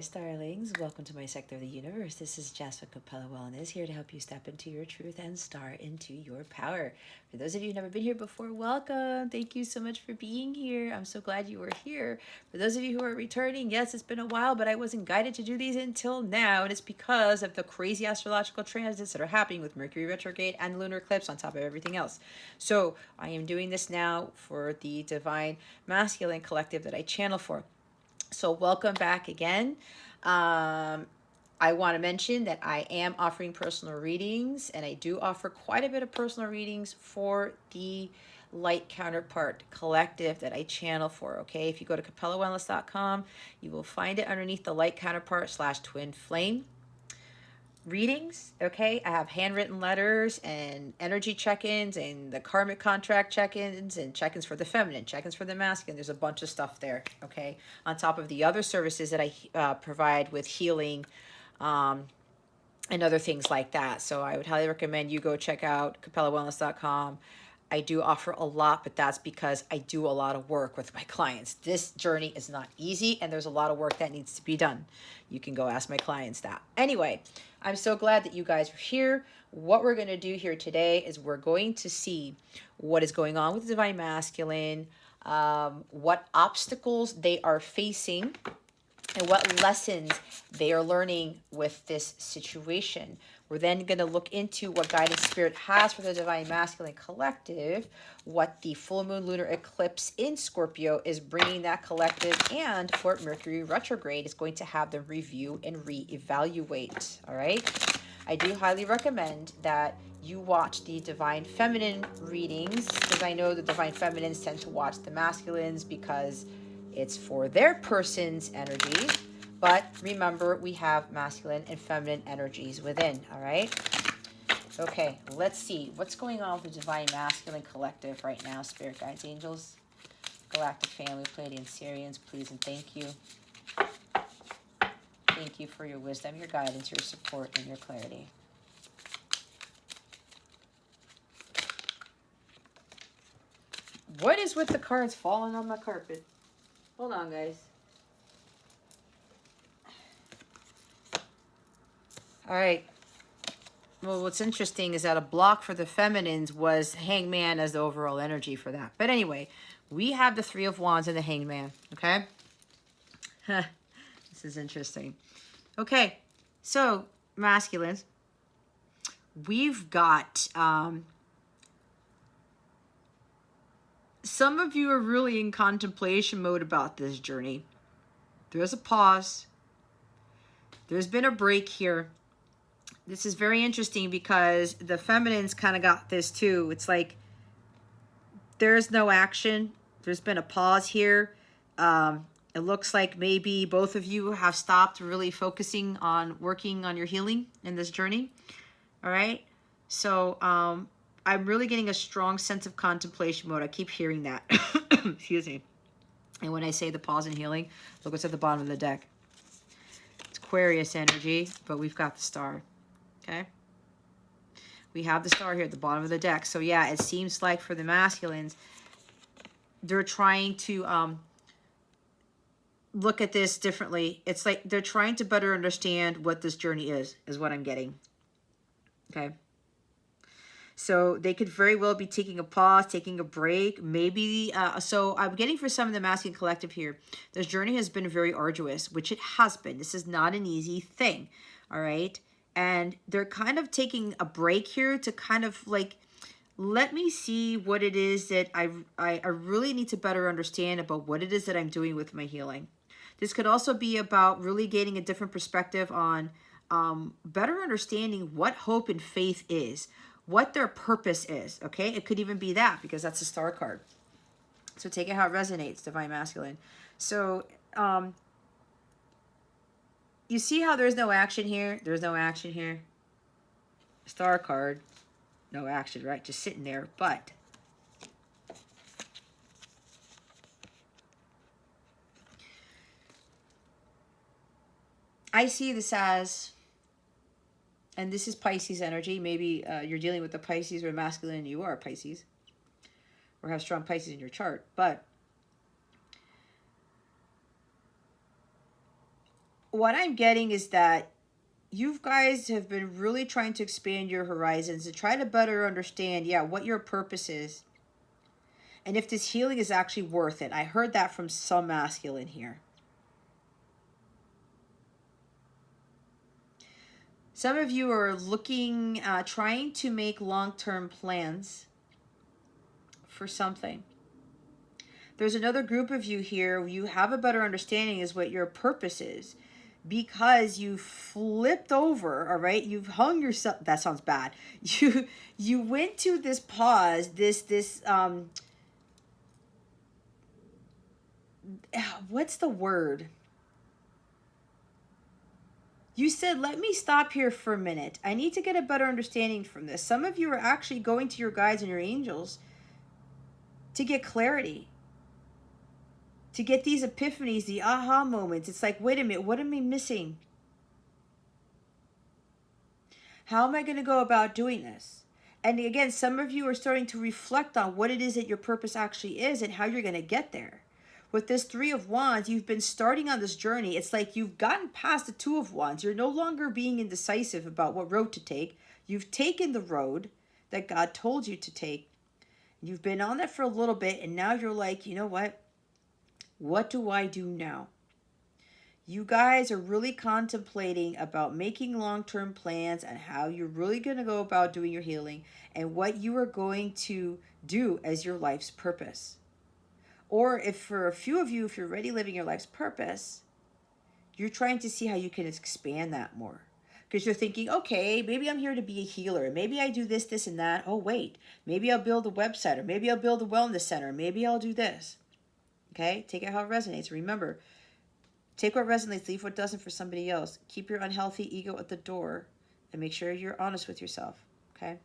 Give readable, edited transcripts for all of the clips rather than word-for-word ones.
Starlings. Welcome to my sector of the universe. This is Jasmine Capella Wellness, here to help you step into your truth and start into your power. For those of you who've never been here before, welcome. Thank you so much for being here. I'm so glad you were here. For those of you who are returning, yes, it's been a while, but I wasn't guided to do these until now, and it's because of the crazy astrological transits that are happening with Mercury Retrograde and the Lunar Eclipse on top of everything else. So I am doing this now for the Divine Masculine Collective that I channel for. So welcome back again. I want to mention that I am offering personal readings, and I do offer quite a bit of personal readings for the Light Counterpart Collective that I channel for, okay? If you go to capellawellness.com, you will find it underneath the Light Counterpart / Twin Flame readings, okay? I have handwritten letters and energy check-ins and the karmic contract check-ins and check-ins for the feminine, check-ins for the masculine. There's a bunch of stuff there, okay? On top of the other services that I provide with healing and other things like that. So I would highly recommend you go check out capellawellness.com. I do offer a lot, but that's because I do a lot of work with my clients. This journey is not easy, and there's a lot of work that needs to be done. You can go ask my clients that. Anyway, I'm so glad that you guys are here. What we're going to do here today is we're going to see what is going on with the Divine Masculine, what obstacles they are facing, and what lessons they are learning with this situation. We're then going to look into what guidance spirit has for the Divine Masculine Collective, what the full moon lunar eclipse in Scorpio is bringing that collective, and what Mercury retrograde is going to have them review and reevaluate. All right. I do highly recommend that you watch the Divine Feminine readings, because I know the Divine Feminines tend to watch the masculines because it's for their person's energy. But remember, we have masculine and feminine energies within, all right? Okay, let's see. What's going on with the Divine Masculine Collective right now? Spirit guides, angels, galactic family, Pleiadian Syrians, please and thank you. Thank you for your wisdom, your guidance, your support, and your clarity. What is with the cards falling on my carpet? Hold on, guys. All right. Well, what's interesting is that a block for the feminines was Hangman as the overall energy for that. But anyway, we have the Three of Wands and the Hangman, okay? This is interesting. Okay, so masculines, we've got... some of you are really in contemplation mode about this journey. There's a pause. There's been a break here. This is very interesting because the feminines kind of got this too. It's like there's no action. There's been a pause here. It looks like maybe both of you have stopped really focusing on working on your healing in this journey. All right. So I'm really getting a strong sense of contemplation mode. I keep hearing that. Excuse me. And when I say the pause in healing, look what's at the bottom of the deck. It's Aquarius energy, but we've got the star. Okay. We have the star here at the bottom of the deck. So yeah, it seems like for the masculines, they're trying to look at this differently. It's like they're trying to better understand what this journey is what I'm getting. Okay. So they could very well be taking a pause, taking a break, maybe. So I'm getting for some of the masculine collective here, this journey has been very arduous, which it has been. This is not an easy thing, all right? And they're kind of taking a break here to kind of like, let me see what it is that I really need to better understand about what it is that I'm doing with my healing. This could also be about really gaining a different perspective on better understanding what hope and faith is, what their purpose is, okay? It could even be that because that's a star card. So take it how it resonates, Divine Masculine. So you see how there's no action here? There's no action here. Star card, no action, right? Just sitting there, but I see this as, and this is Pisces energy. Maybe you're dealing with the Pisces or masculine, and you are a Pisces, or have strong Pisces in your chart. But what I'm getting is that you guys have been really trying to expand your horizons and try to better understand, yeah, what your purpose is. And if this healing is actually worth it. I heard that from some masculine here. Some of you are looking, trying to make long-term plans for something. There's another group of you here. You have a better understanding as what your purpose is, because you flipped over. All right, you've hung yourself. That sounds bad. You went to this pause. This what's the word? You said, let me stop here for a minute. I need to get a better understanding from this. Some of you are actually going to your guides and your angels to get clarity, to get these epiphanies, the aha moments. It's like, wait a minute, what am I missing? How am I going to go about doing this? And again, some of you are starting to reflect on what it is that your purpose actually is and how you're going to get there. With this Three of Wands, you've been starting on this journey. It's like you've gotten past the Two of Wands. You're no longer being indecisive about what road to take. You've taken the road that God told you to take. You've been on it for a little bit, and now you're like, you know what? What do I do now? You guys are really contemplating about making long-term plans and how you're really going to go about doing your healing and what you are going to do as your life's purpose. Or if for a few of you, if you're already living your life's purpose, you're trying to see how you can expand that more. Because you're thinking, okay, maybe I'm here to be a healer. Maybe I do this, this, and that. Oh, wait, maybe I'll build a website, or maybe I'll build a wellness center. Maybe I'll do this. Okay, take it how it resonates. Remember, take what resonates, leave what doesn't for somebody else. Keep your unhealthy ego at the door and make sure you're honest with yourself. Okay?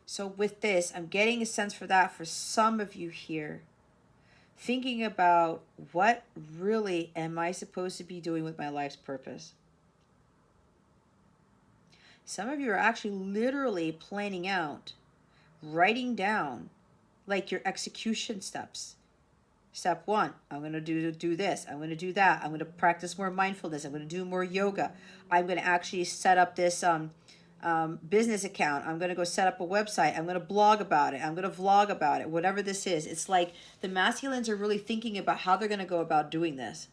So with this, I'm getting a sense for that for some of you here. Thinking about, what really am I supposed to be doing with my life's purpose? Some of you are actually literally planning out, writing down like your execution steps. Step 1, I'm going to do this. I'm going to do that. I'm going to practice more mindfulness. I'm going to do more yoga. I'm going to actually set up this business account. I'm going to go set up a website. I'm going to blog about it. I'm going to vlog about it. Whatever this is. It's like the masculines are really thinking about how they're going to go about doing this.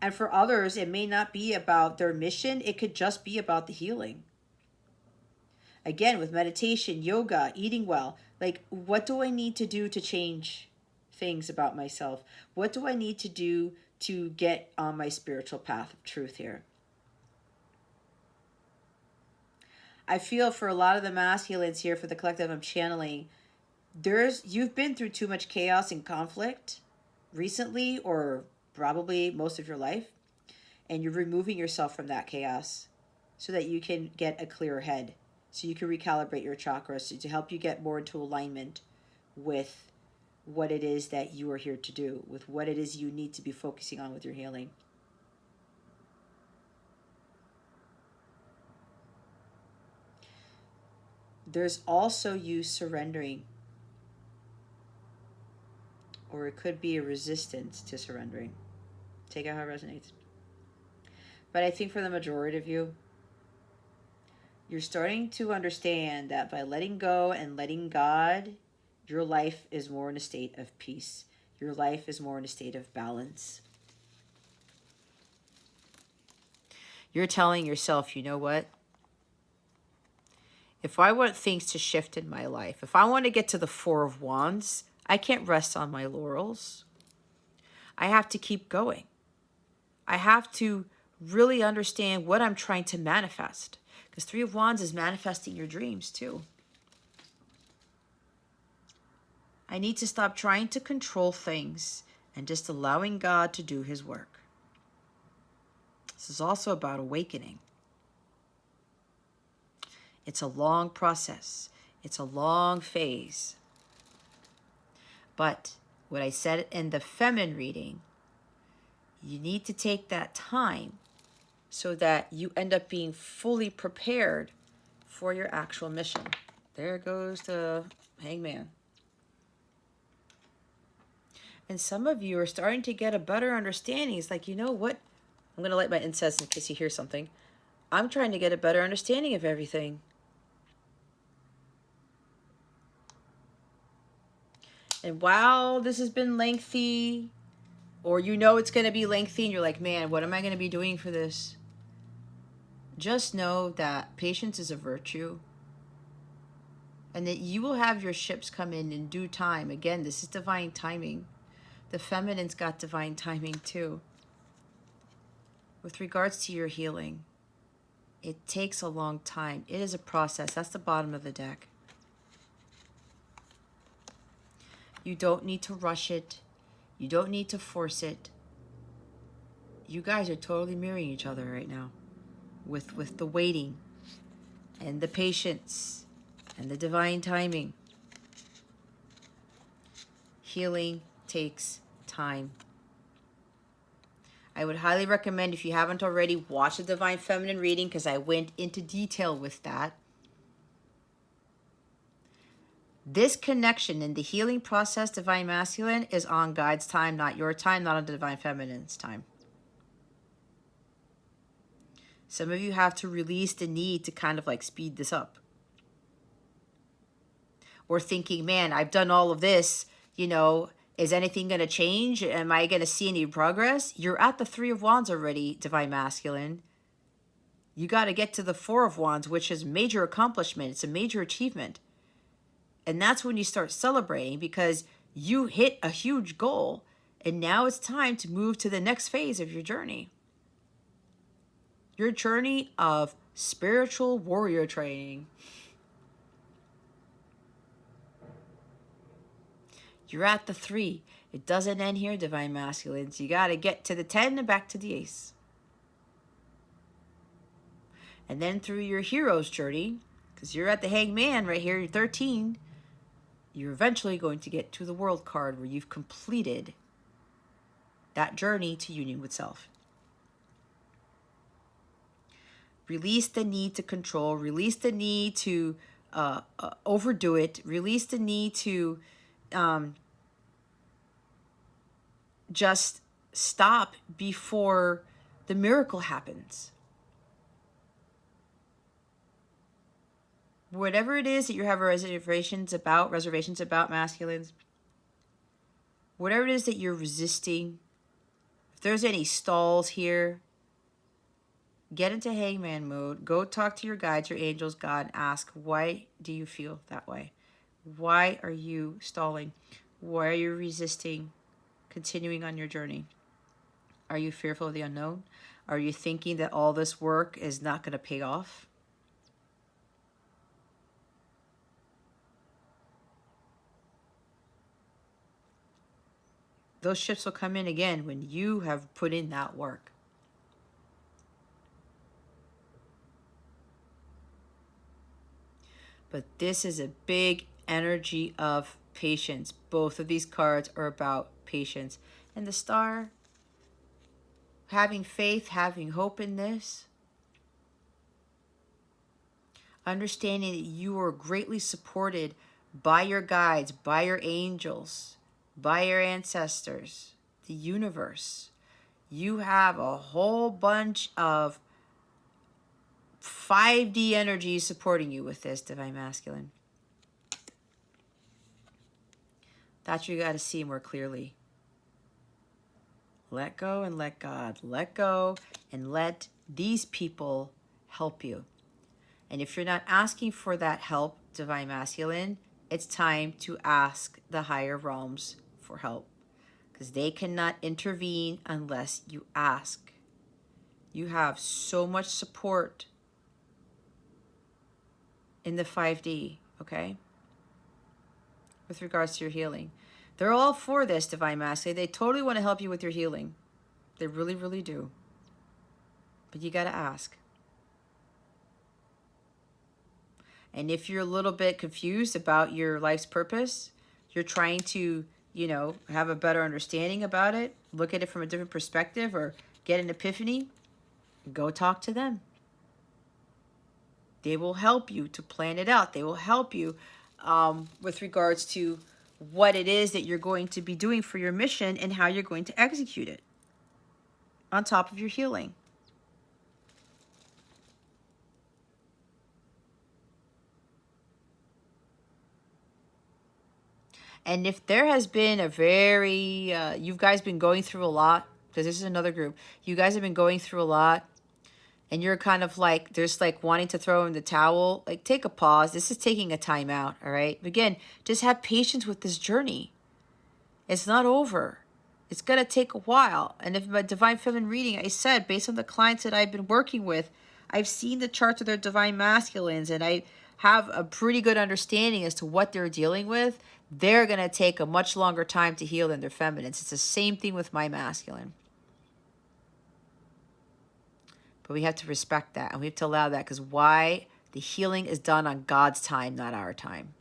And for others, it may not be about their mission. It could just be about the healing. Again, with meditation, yoga, eating well, like, what do I need to do to change things about myself? What do I need to do to get on my spiritual path of truth here? I feel for a lot of the masculines here, for the collective I'm channeling, you've been through too much chaos and conflict recently, or probably most of your life, and you're removing yourself from that chaos so that you can get a clearer head, so you can recalibrate your chakras to help you get more into alignment with what it is that you are here to do, with what it is you need to be focusing on with your healing. There's also you surrendering, or it could be a resistance to surrendering. Take out how it resonates. But I think for the majority of you, you're starting to understand that by letting go and letting God, your life is more in a state of peace. Your life is more in a state of balance. You're telling yourself, you know what? If I want things to shift in my life, if I want to get to the Four of Wands, I can't rest on my laurels. I have to keep going. I have to really understand what I'm trying to manifest. Because Three of Wands is manifesting your dreams too. I need to stop trying to control things and just allowing God to do his work. This is also about awakening. It's a long process. It's a long phase. But what I said in the feminine reading, you need to take that time so that you end up being fully prepared for your actual mission. There goes the Hangman. And some of you are starting to get a better understanding. It's like, you know what? I'm going to light my incense in case you hear something. I'm trying to get a better understanding of everything. And while this has been lengthy, or you know it's going to be lengthy, and you're like, man, what am I going to be doing for this? Just know that patience is a virtue. And that you will have your ships come in due time. Again, this is divine timing. The feminine's got divine timing too. With regards to your healing, it takes a long time. It is a process. That's the bottom of the deck. You don't need to rush it. You don't need to force it. You guys are totally mirroring each other right now with the waiting and the patience and the divine timing. Healing takes time. I would highly recommend, if you haven't already, watch the Divine Feminine reading, because I went into detail with that. This connection in the healing process, Divine Masculine, is on God's time, not your time, not on the Divine Feminine's time. Some of you have to release the need to kind of like speed this up. Or thinking, man, I've done all of this, you know, is anything going to change? Am I going to see any progress? You're at the 3 of Wands already, Divine Masculine. You got to get to the 4 of Wands, which is major accomplishment. It's a major achievement. And that's when you start celebrating, because you hit a huge goal. And now it's time to move to the next phase of your journey. Your journey of spiritual warrior training. You're at the 3. It doesn't end here, Divine Masculines. You got to get to the 10 and back to the Ace. And then through your hero's journey, because you're at the Hangman right here, you're 13, you're eventually going to get to the World card, where you've completed that journey to union with self. Release the need to control. Release the need to overdo it. Release the need to just stop before the miracle happens. Whatever it is that you have reservations about, masculines, whatever it is that you're resisting, if there's any stalls here, get into Hangman mode. Go talk to your guides, your angels, God, and ask, why do you feel that way? Why are you stalling? Why are you resisting continuing on your journey? Are you fearful of the unknown? Are you thinking that all this work is not going to pay off? Those shifts will come in again when you have put in that work. But this is a big energy of patience. Both of these cards are about patience. And the Star, having faith, having hope in this. Understanding that you are greatly supported by your guides, by your angels, by your ancestors, the universe. You have a whole bunch of 5D energy supporting you with this, Divine Masculine. That's what you got to see more clearly. Let go and let God. Let go and let these people help you. And if you're not asking for that help, Divine Masculine, it's time to ask the higher realms for help, because they cannot intervene unless you ask. You have so much support in the 5D, okay? With regards to your healing. They're all for this, Divine Masculine. They totally want to help you with your healing. They really, really do. But you got to ask. And if you're a little bit confused about your life's purpose, you're trying to, you know, have a better understanding about it, look at it from a different perspective, or get an epiphany, go talk to them. They will help you to plan it out. They will help you with regards to what it is that you're going to be doing for your mission and how you're going to execute it on top of your healing. And if there has been a very, you guys been going through a lot, because this is another group, you guys have been going through a lot, and you're kind of like, there's like wanting to throw in the towel, like take a pause. This is taking a time out, all right? Again, just have patience with this journey. It's not over. It's going to take a while. And if my Divine Feminine reading, I said, based on the clients that I've been working with, I've seen the charts of their Divine Masculines, and I have a pretty good understanding as to what they're dealing with. They're going to take a much longer time to heal than their feminines. It's the same thing with my masculine. But we have to respect that, and we have to allow that, because why? The healing is done on God's time, not our time.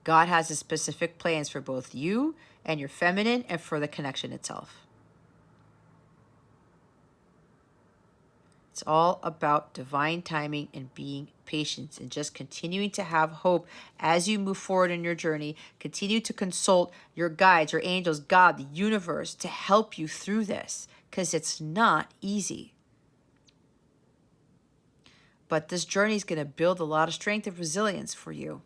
God has his specific plans for both you and your feminine and for the connection itself. It's all about divine timing and being patient and just continuing to have hope as you move forward in your journey. Continue to consult your guides, your angels, God, the universe, to help you through this, because it's not easy. But this journey is going to build a lot of strength and resilience for you.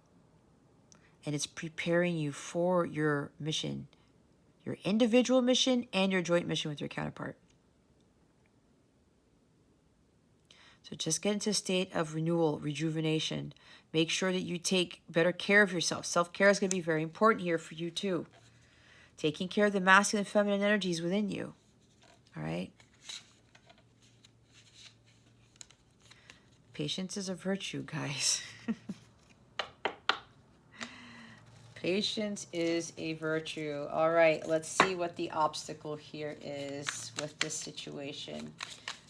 And it's preparing you for your mission, your individual mission and your joint mission with your counterpart. So just get into a state of renewal, rejuvenation. Make sure that you take better care of yourself. Self-care is going to be very important here for you too. Taking care of the masculine and feminine energies within you. All right? Patience is a virtue, guys. Patience is a virtue. All right, let's see what the obstacle here is with this situation.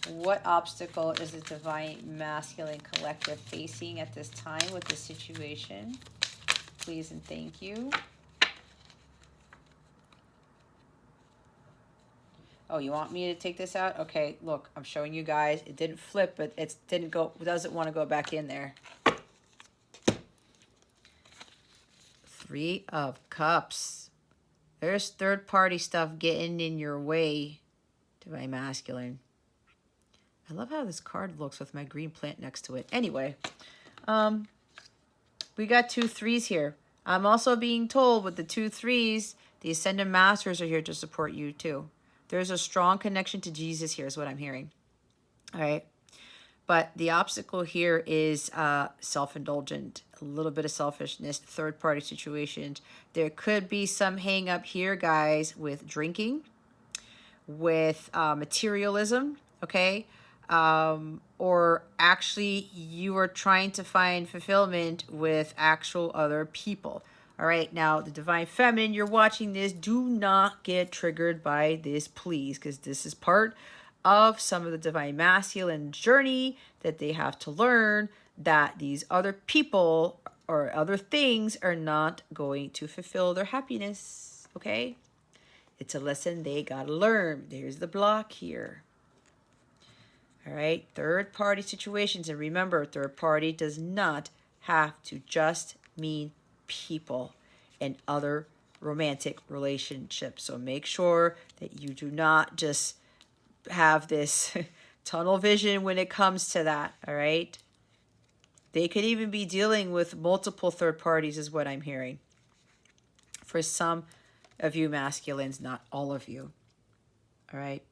What obstacle is the Divine Masculine Collective facing at this time with this situation? Please and thank you. Oh, you want me to take this out? Okay, look, I'm showing you guys. It didn't flip, but it doesn't want to go back in there. 3 of Cups. There's third-party stuff getting in your way, Divine Masculine. I love how this card looks with my green plant next to it. Anyway, we got 2 3s here. I'm also being told with the 2 3s, the Ascended Masters are here to support you too. There's a strong connection to Jesus here is what I'm hearing. All right. But the obstacle here is self-indulgent, a little bit of selfishness, third-party situations. There could be some hang up here, guys, with drinking, with materialism, okay? Or actually you are trying to find fulfillment with actual other people. All right, now the Divine Feminine, you're watching this. Do not get triggered by this, please, because this is part of some of the Divine Masculine journey that they have to learn that these other people or other things are not going to fulfill their happiness, okay? It's a lesson they got to learn. There's the block here. All right, third-party situations. And remember, third party does not have to just mean people and other romantic relationships. So make sure that you do not just have this tunnel vision when it comes to that, all right? They could even be dealing with multiple third parties is what I'm hearing. For some of you masculines, not all of you, all right?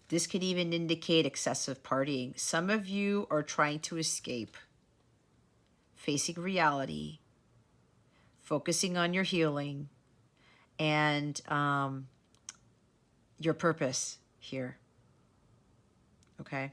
This could even indicate excessive partying. Some of you are trying to escape, facing reality, focusing on your healing, and your purpose here, okay?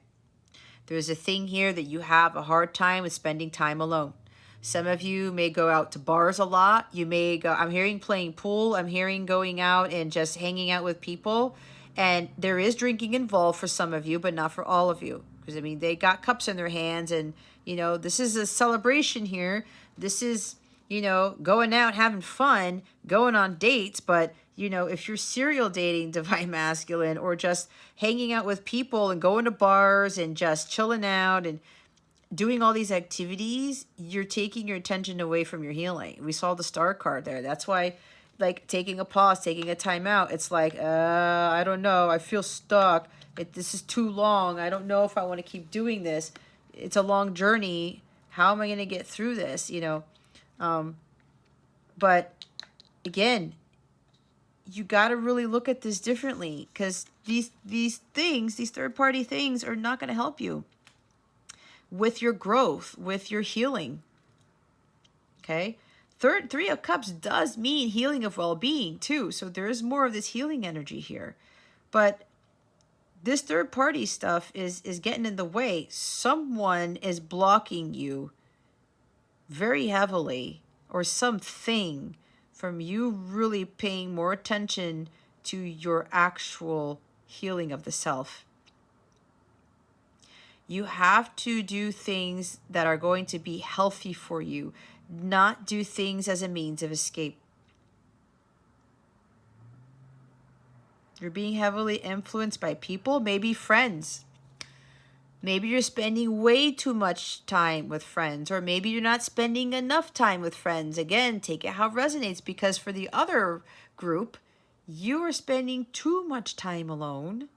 There's a thing here that you have a hard time with spending time alone. Some of you may go out to bars a lot. You may go, I'm hearing playing pool. I'm hearing going out and just hanging out with people. And there is drinking involved for some of you, but not for all of you. Because, I mean, they got cups in their hands and, you know, this is a celebration here. This is, you know, going out, having fun, going on dates. But, you know, if you're serial dating Divine Masculine or just hanging out with people and going to bars and just chilling out, and doing all these activities, you're taking your attention away from your healing. We saw the star card there. That's why, like, taking a pause, taking a time out, it's like, I don't know. I feel stuck. This is too long. I don't know if I want to keep doing this. It's a long journey. How am I going to get through this? You know, but again, you got to really look at this differently, because these things, these third-party things, are not going to help you with your growth, with your healing. Okay? Three of Cups does mean healing of well-being too. So there is more of this healing energy here. But this third-party stuff is getting in the way. Someone is blocking you very heavily, or something, from you really paying more attention to your actual healing of the self. You have to do things that are going to be healthy for you, not do things as a means of escape. You're being heavily influenced by people, maybe friends. Maybe you're spending way too much time with friends, or maybe you're not spending enough time with friends. Again, take it how it resonates, because for the other group, you are spending too much time alone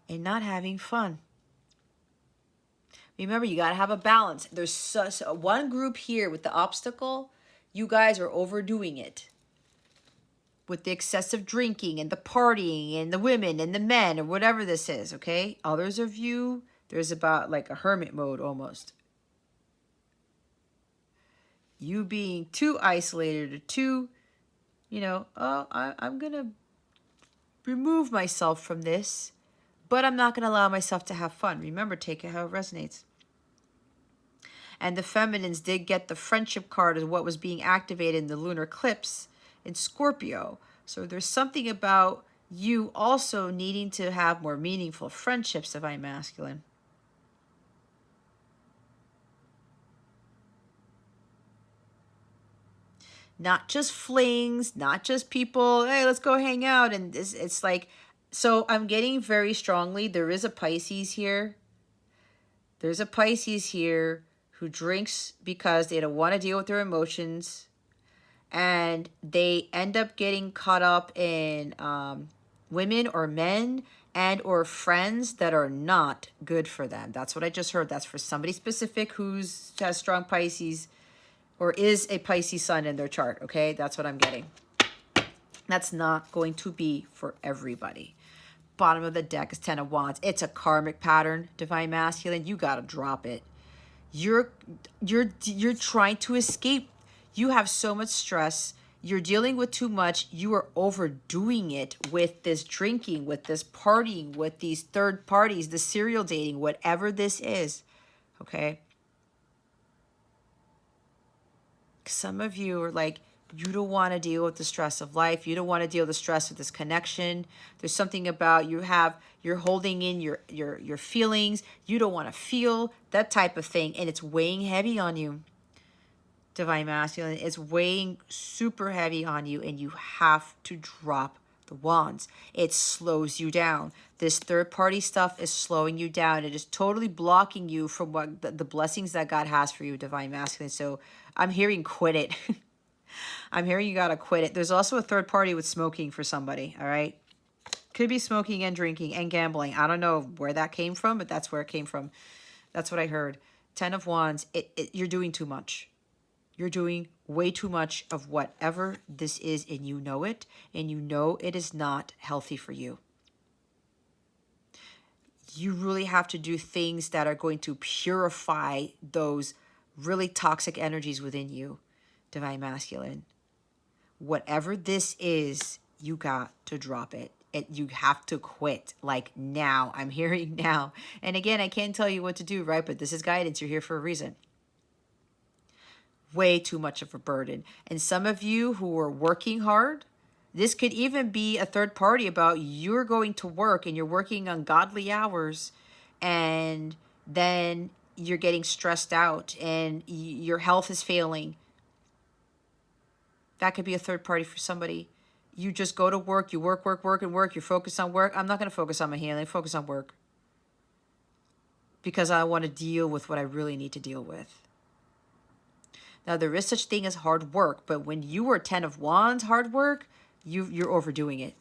and not having fun. Remember, you got to have a balance. There's one group here with the obstacle. You guys are overdoing it with the excessive drinking and the partying and the women and the men, or whatever this is, okay? Others of you, there's about like a hermit mode almost. You being too isolated, or too, you know, oh, I'm going to remove myself from this, but I'm not going to allow myself to have fun. Remember, take it how it resonates. And the feminines did get the friendship card as what was being activated in the lunar eclipse in Scorpio. So there's something about you also needing to have more meaningful friendships, Divine Masculine. Not just flings, not just people, hey, let's go hang out. And it's like, so I'm getting very strongly, there is a Pisces here. There's a Pisces here who drinks because they don't want to deal with their emotions. And they end up getting caught up in women or men and or friends that are not good for them. That's what I just heard. That's for somebody specific who's has strong Pisces or is a Pisces sun in their chart, okay? That's what I'm getting. That's not going to be for everybody. Bottom of the deck is 10 of Wands. It's a karmic pattern, Divine Masculine. You got to drop it. You're trying to escape. You have so much stress. You're dealing with too much. You are overdoing it with this drinking, with this partying, with these third parties, the serial dating, whatever this is. Okay? Some of you are like, you don't want to deal with the stress of life. You don't want to deal with the stress of this connection. There's something about you're holding in your feelings. You don't want to feel that type of thing. And it's weighing heavy on you. Divine Masculine, it's weighing super heavy on you, and you have to drop the wands. It slows you down. This third party stuff is slowing you down. It is totally blocking you from what the blessings that God has for you, Divine Masculine. So I'm hearing quit it. I'm hearing you got to quit it. There's also a third party with smoking for somebody, all right? Could be smoking and drinking and gambling. I don't know where that came from, but that's where it came from. That's what I heard. 10 of Wands, you're doing too much. You're doing way too much of whatever this is, and you know it, and you know it is not healthy for you. You really have to do things that are going to purify those really toxic energies within you, Divine Masculine. Whatever this is, you got to drop it. You have to quit, like now. I'm hearing now. And again, I can't tell you what to do, right? But this is guidance. You're here for a reason. Way too much of a burden. And some of you who are working hard, this could even be a third party about you're going to work and you're working ungodly hours, and then you're getting stressed out and your health is failing. That could be a third party for somebody. You just go to work, you work, and work. You're focused on work. I'm not going to focus on my healing. Focus on work. because I want to deal with what I really need to deal with. Now, there is such thing as hard work, but when you are 10 of Wands hard work, you're overdoing it.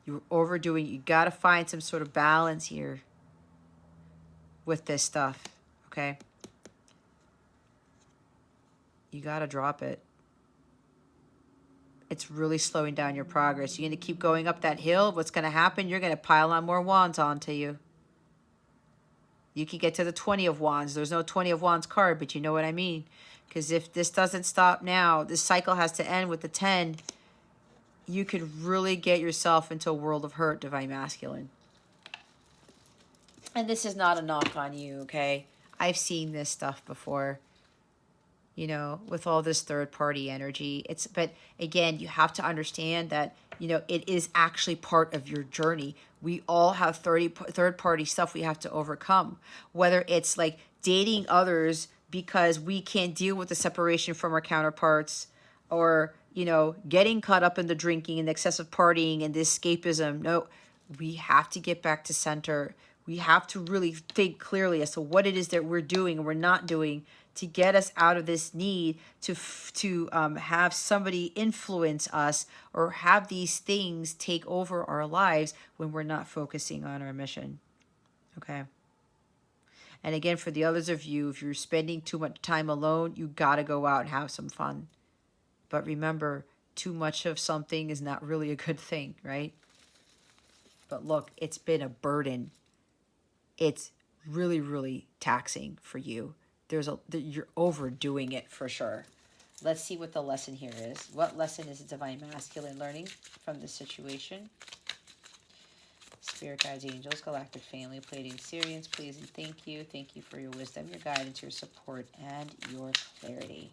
You're overdoing it. You got to find some sort of balance here with this stuff, okay? You got to drop it. It's really slowing down your progress. You're going to keep going up that hill. What's going to happen? You're going to pile on more wands onto you. You can get to the 20 of wands. There's no 20 of wands card, but you know what I mean. Because if this doesn't stop now, this cycle has to end with the 10. You could really get yourself into a world of hurt, Divine Masculine. And this is not a knock on you, okay? I've seen this stuff before, you know, with all this third-party energy. But again, you have to understand that, you know, it is actually part of your journey. We all have third-party stuff we have to overcome, whether it's like dating others because we can't deal with the separation from our counterparts, or, you know, getting caught up in the drinking and the excessive partying and the escapism. No, we have to get back to center. We have to really think clearly as to what it is that we're doing and we're not doing to get us out of this need to have somebody influence us or have these things take over our lives when we're not focusing on our mission. Okay. And again, for the others of you, if you're spending too much time alone, you got to go out and have some fun. But remember, too much of something is not really a good thing, right? But look, it's been a burden. It's really, really taxing for you. You're overdoing it for sure. Let's see what the lesson here is. What lesson is Divine Masculine learning from this situation? Spirit guides, angels, galactic family, Pleiadian Sirians, please and thank you. Thank you for your wisdom, your guidance, your support, and your clarity.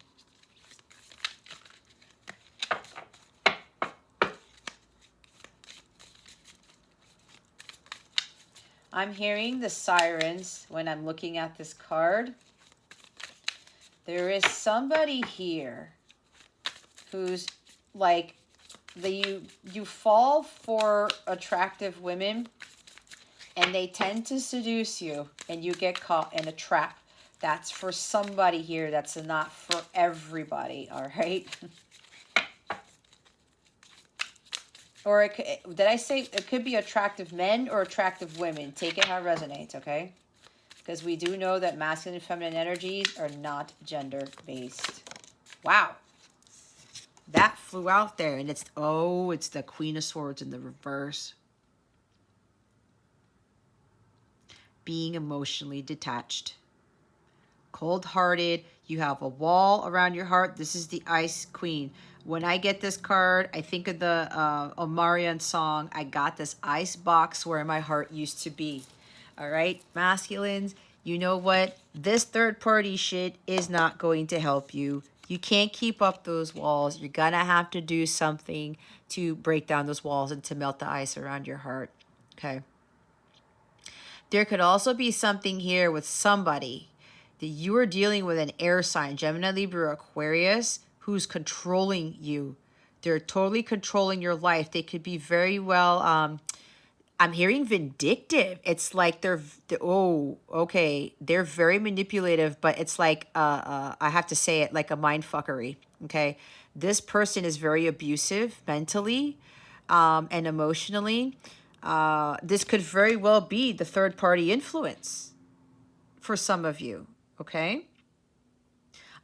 I'm hearing the sirens when I'm looking at this card. There is somebody here who's like, you fall for attractive women and they tend to seduce you and you get caught in a trap. That's for somebody here. That's not for everybody, all right? Or did I say it could be attractive men or attractive women? Take it how it resonates, okay? Because we do know that masculine and feminine energies are not gender-based. Wow. That flew out there. And it's the Queen of Swords in the reverse. Being emotionally detached. Cold-hearted. You have a wall around your heart. This is the Ice Queen. When I get this card, I think of the Omarion song, I got this ice box where my heart used to be. All right, masculines, you know what? This third-party shit is not going to help you. You can't keep up those walls. You're going to have to do something to break down those walls and to melt the ice around your heart. Okay. There could also be something here with somebody that you are dealing with, an air sign, Gemini, Libra, Aquarius, who's controlling you. They're totally controlling your life. They could be very well, I'm hearing vindictive. It's like they're very manipulative, but it's like, I have to say it, like a mind fuckery, okay? This person is very abusive mentally and emotionally. This could very well be the third-party influence for some of you, okay?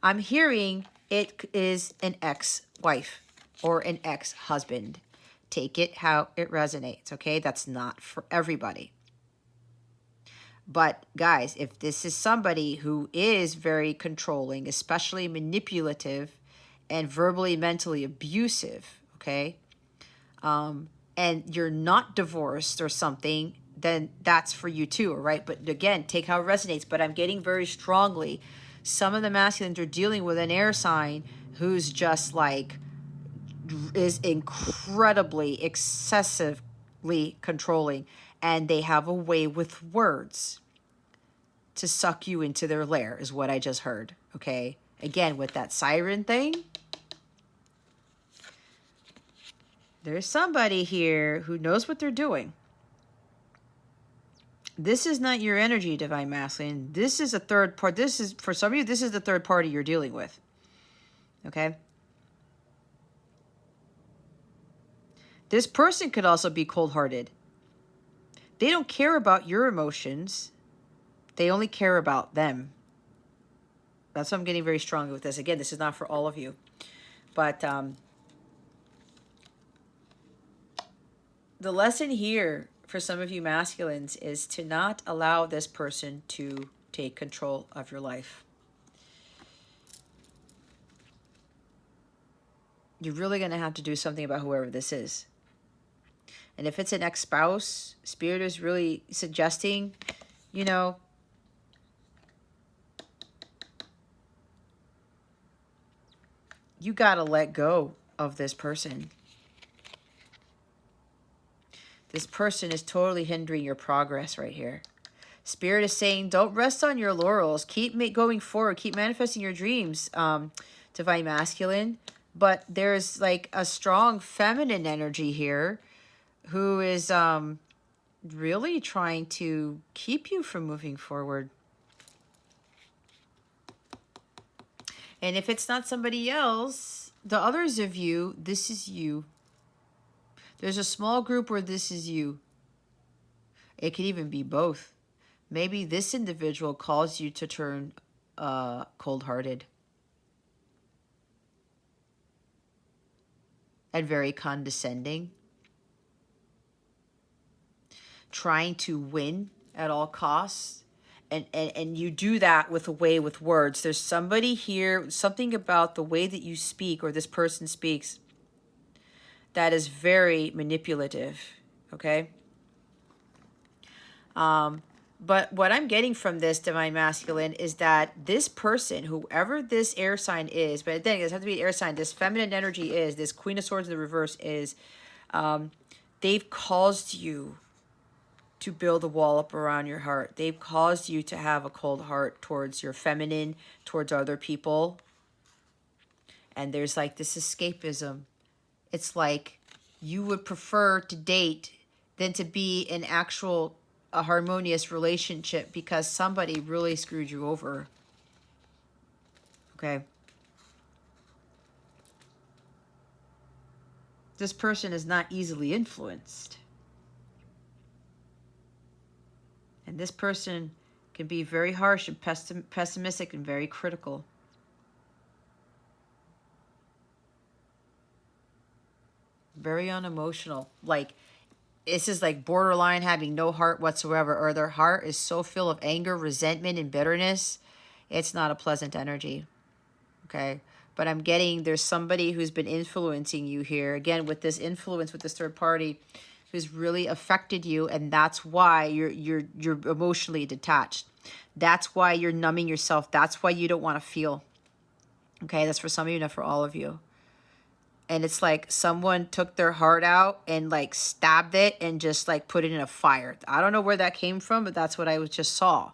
I'm hearing it is an ex-wife or an ex-husband. Take it how it resonates, okay? That's not for everybody. But guys, if this is somebody who is very controlling, especially manipulative and verbally, mentally abusive, okay? And you're not divorced or something, then that's for you too, all right? But again, take how it resonates. But I'm getting very strongly, some of the masculines are dealing with an air sign who's just like, is incredibly, excessively controlling, and they have a way with words to suck you into their lair, is what I just heard, okay? Again, with that siren thing, there's somebody here who knows what they're doing. This is not your energy, Divine Masculine. This is a third part. This is, for some of you, this is the third party you're dealing with. Okay? This person could also be cold-hearted. They don't care about your emotions. They only care about them. That's what I'm getting very strongly with this. Again, this is not for all of you. But the lesson here for some of you masculines is to not allow this person to take control of your life. You're really going to have to do something about whoever this is. And if it's an ex-spouse, Spirit is really suggesting, you know, you got to let go of this person. This person is totally hindering your progress right here. Spirit is saying, don't rest on your laurels. Keep going forward. Keep manifesting your dreams, Divine Masculine. But there's like a strong feminine energy here who is really trying to keep you from moving forward. And if it's not somebody else, the others of you, this is you. There's a small group where this is you. It could even be both. Maybe this individual calls you to turn cold-hearted and very condescending, trying to win at all costs. And you do that with words. There's somebody here, something about the way that you speak or this person speaks that is very manipulative, okay? But what I'm getting from this, Divine Masculine, is that this person, whoever this air sign is, but then it doesn't have to be an air sign, this feminine energy is, this Queen of Swords in the reverse is, they've caused you to build a wall up around your heart. They've caused you to have a cold heart towards your feminine, towards other people. And there's like this escapism. It's like you would prefer to date than to be in a harmonious relationship because somebody really screwed you over. Okay. This person is not easily influenced. And this person can be very harsh and pessimistic and very critical. Very unemotional. Like, this is like borderline having no heart whatsoever, or their heart is so full of anger, resentment, and bitterness. It's not a pleasant energy. Okay? But I'm getting there's somebody who's been influencing you here. Again, with this influence, with this third party, who's really affected you, and that's why you're emotionally detached. That's why you're numbing yourself. That's why you don't want to feel. Okay, that's for some of you, not for all of you. And it's like someone took their heart out and like stabbed it and just like put it in a fire. I don't know where that came from, but that's what I just saw.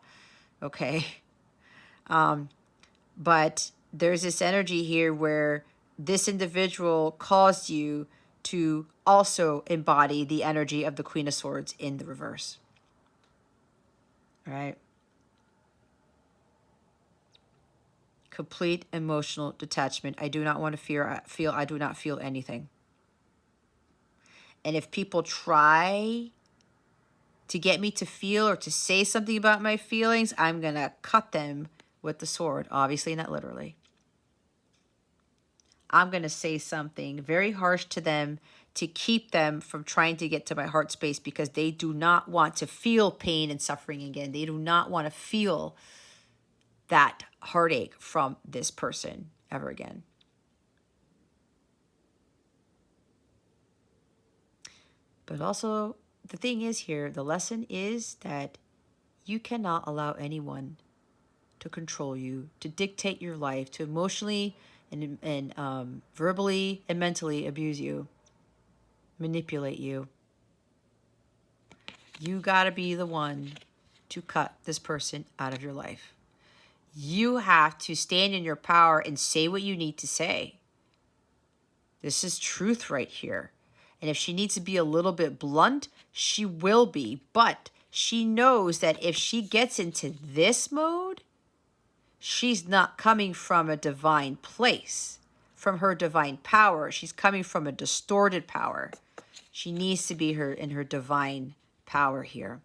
Okay. But there's this energy here where this individual caused you to also embody the energy of the Queen of Swords in the reverse. All right. Complete emotional detachment. I do not want to feel. I do not feel anything. And if people try to get me to feel or to say something about my feelings, I'm going to cut them with the sword. Obviously, not literally. I'm going to say something very harsh to them to keep them from trying to get to my heart space because they do not want to feel pain and suffering again. They do not want to feel that heartache from this person ever again. But also, the thing is here, the lesson is that you cannot allow anyone to control you, to dictate your life, to emotionally and verbally and mentally abuse you, manipulate you. You got to be the one to cut this person out of your life. You have to stand in your power and say what you need to say. This is truth right here. And if she needs to be a little bit blunt, she will be. But she knows that if she gets into this mode, she's not coming from a divine place, from her divine power. She's coming from a distorted power. She needs to be in her divine power here.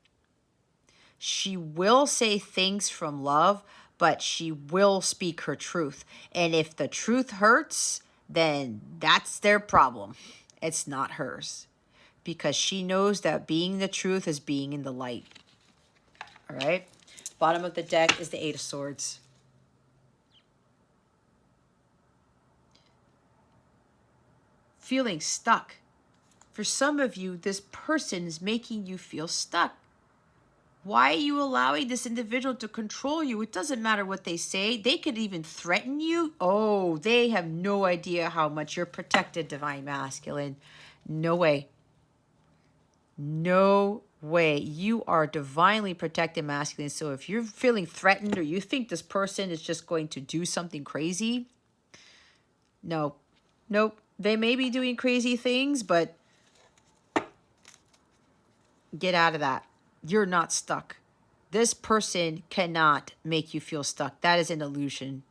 She will say things from love, but she will speak her truth. And if the truth hurts, then that's their problem. It's not hers. Because she knows that being the truth is being in the light. All right? Bottom of the deck is the Eight of Swords. Feeling stuck. For some of you, this person is making you feel stuck. Why are you allowing this individual to control you? It doesn't matter what they say. They could even threaten you. Oh, they have no idea how much you're protected, Divine Masculine. No way. No way. You are divinely protected, Masculine. So if you're feeling threatened or you think this person is just going to do something crazy, no. Nope. They may be doing crazy things, but get out of that. You're not stuck. This person cannot make you feel stuck. That is an illusion.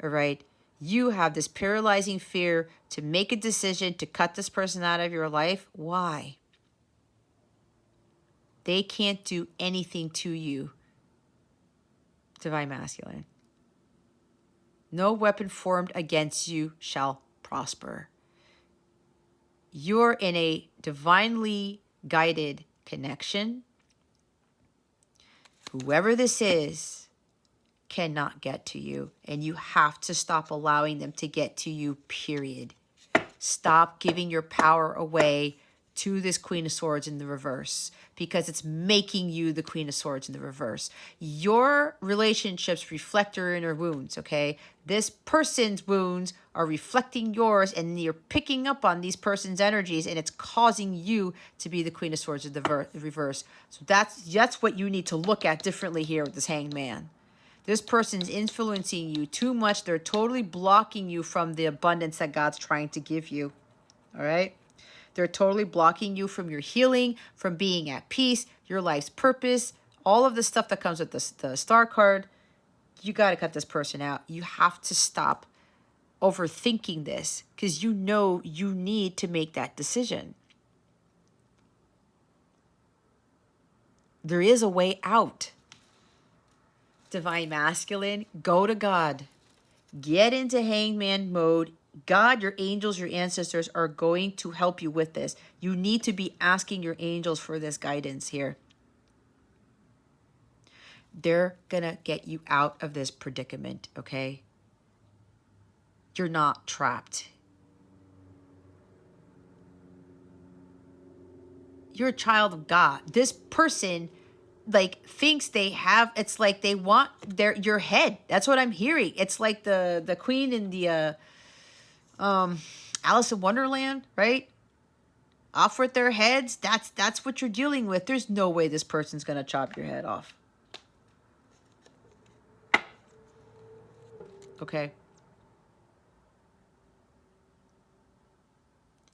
All right? You have this paralyzing fear to make a decision to cut this person out of your life. Why? They can't do anything to you, Divine Masculine. No weapon formed against you shall prosper. You're in a divinely guided connection. Whoever this is cannot get to you, and you have to stop allowing them to get to you, period. Stop giving your power away to this Queen of Swords in the reverse, because it's making you the Queen of Swords in the reverse. Your relationships reflect your inner wounds, okay? This person's wounds are reflecting yours, and you're picking up on these person's energies, and it's causing you to be the Queen of Swords in the reverse. So that's what you need to look at differently here with this Hanged Man. This person's influencing you too much. They're totally blocking you from the abundance that God's trying to give you, all right? They're totally blocking you from your healing, from being at peace, your life's purpose, all of the stuff that comes with the Star card. You got to cut this person out. You have to stop overthinking this, because you know you need to make that decision. There is a way out. Divine Masculine, go to God. Get into Hangman mode. God, your angels, your ancestors are going to help you with this. You need to be asking your angels for this guidance here. They're going to get you out of this predicament, okay? You're not trapped. You're a child of God. This person thinks they have, it's like they want your head. That's what I'm hearing. It's like the queen in the Alice in Wonderland, right? Off with their heads. That's what you're dealing with. There's no way this person's gonna chop your head off. Okay.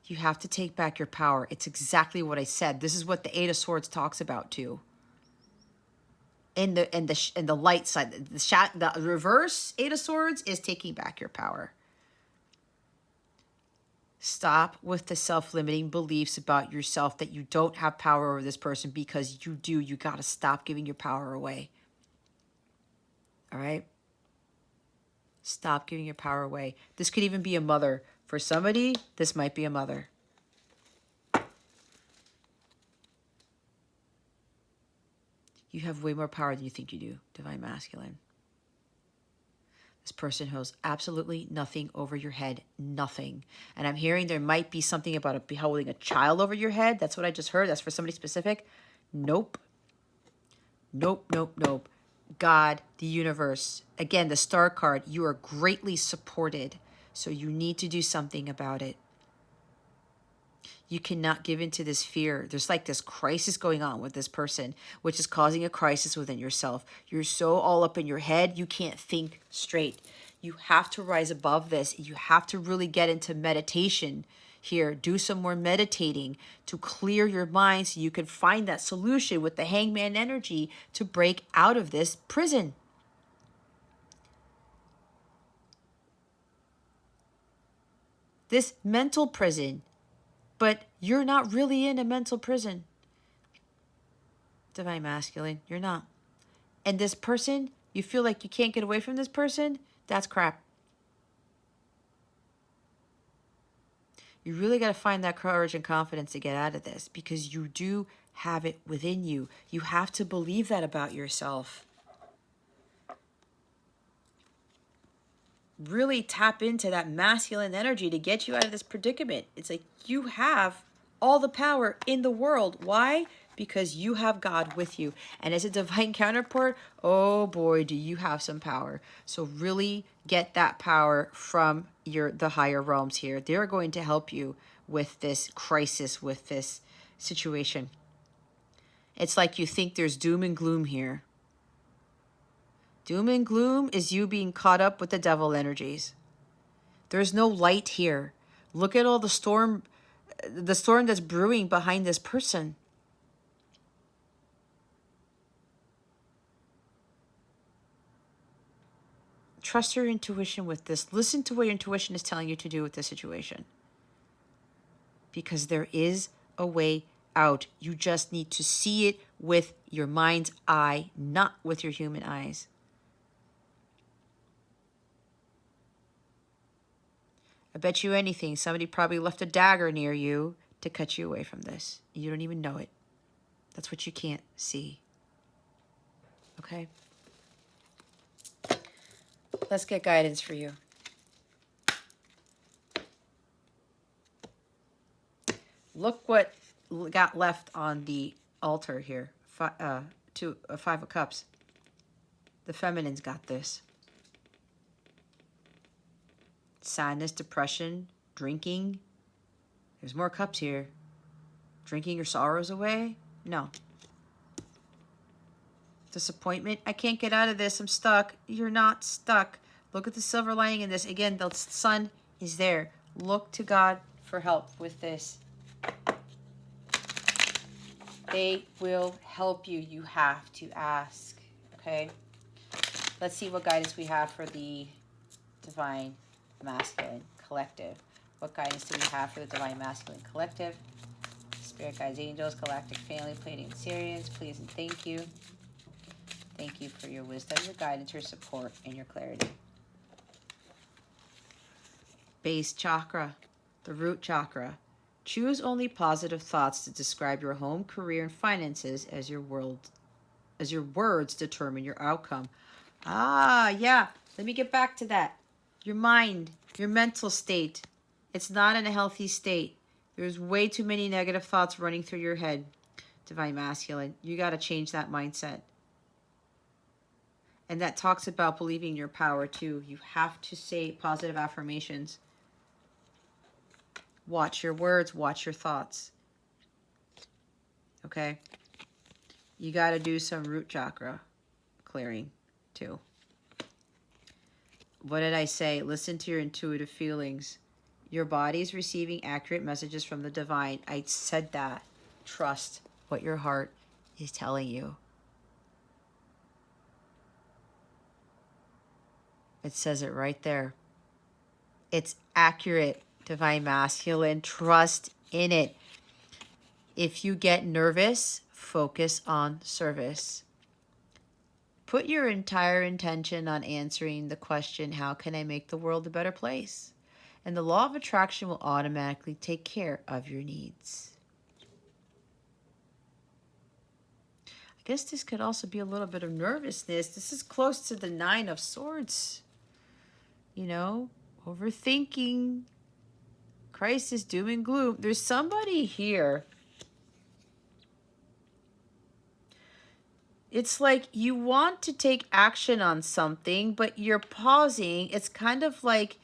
You have to take back your power. It's exactly what I said. This is what the Eight of Swords talks about too. In the light side, the reverse Eight of Swords is taking back your power. Stop with the self-limiting beliefs about yourself that you don't have power over this person, because you do. You got to stop giving your power away. All right? Stop giving your power away. This could even be a mother. For somebody, this might be a mother. You have way more power than you think you do, Divine Masculine. This person holds absolutely nothing over your head, nothing. And I'm hearing there might be something about holding a child over your head. That's what I just heard. That's for somebody specific. Nope. Nope, nope, nope. God, the universe. Again, the Star card. You are greatly supported. So you need to do something about it. You cannot give into this fear. There's like this crisis going on with this person, which is causing a crisis within yourself. You're so all up in your head, you can't think straight. You have to rise above this. You have to really get into meditation here. Do some more meditating to clear your mind so you can find that solution with the Hangman energy to break out of this prison. This mental prison, but you're not really in a mental prison. Divine Masculine, you're not. And this person, you feel like you can't get away from this person, that's crap. You really got to find that courage and confidence to get out of this, because you do have it within you. You have to believe that about yourself. Really tap into that masculine energy to get you out of this predicament. It's like you have all the power in the world. Why? Because you have God with you. And as a divine counterpart, oh boy, do you have some power. So really get that power from the higher realms here. They're going to help you with this crisis, with this situation. It's like you think there's doom and gloom here. Doom and gloom is you being caught up with the devil energies. There's no light here. Look at all the storm that's brewing behind this person. Trust your intuition with this. Listen to what your intuition is telling you to do with this situation. Because there is a way out. You just need to see it with your mind's eye, not with your human eyes. I bet you anything, somebody probably left a dagger near you to cut you away from this. You don't even know it. That's what you can't see. Okay? Let's get guidance for you. Look what got left on the altar here. Five of Cups. The feminine's got this. Sadness, depression, drinking. There's more cups here. Drinking your sorrows away? No. Disappointment. I can't get out of this. I'm stuck. You're not stuck. Look at the silver lining in this. Again, the sun is there. Look to God for help with this. They will help you. You have to ask. Okay? Let's see what guidance we have for the Divine Masculine Collective. What guidance do we have for the Divine Masculine Collective? Spirit guides, angels, galactic family, Pleiadian Sirians, please and thank you. Thank you for your wisdom, your guidance, your support, and your clarity. Base chakra, the root chakra. Choose only positive thoughts to describe your home, career, and finances as your words determine your outcome. Ah, yeah. Let me get back to that. Your mind, your mental state. It's not in a healthy state. There's way too many negative thoughts running through your head. Divine Masculine, you got to change that mindset. And that talks about believing your power too. You have to say positive affirmations. Watch your words, watch your thoughts. Okay? You got to do some root chakra clearing too. What did I say? Listen to your intuitive feelings. Your body is receiving accurate messages from the divine. I said that. Trust what your heart is telling you. It says it right there. It's accurate, Divine Masculine. Trust in it. If you get nervous, focus on service. Put your entire intention on answering the question, how can I make the world a better place? And the law of attraction will automatically take care of your needs. I guess this could also be a little bit of nervousness. This is close to the 9 of Swords. You know, overthinking, crisis, doom and gloom. There's somebody here. It's like you want to take action on something, but you're pausing. It's kind of like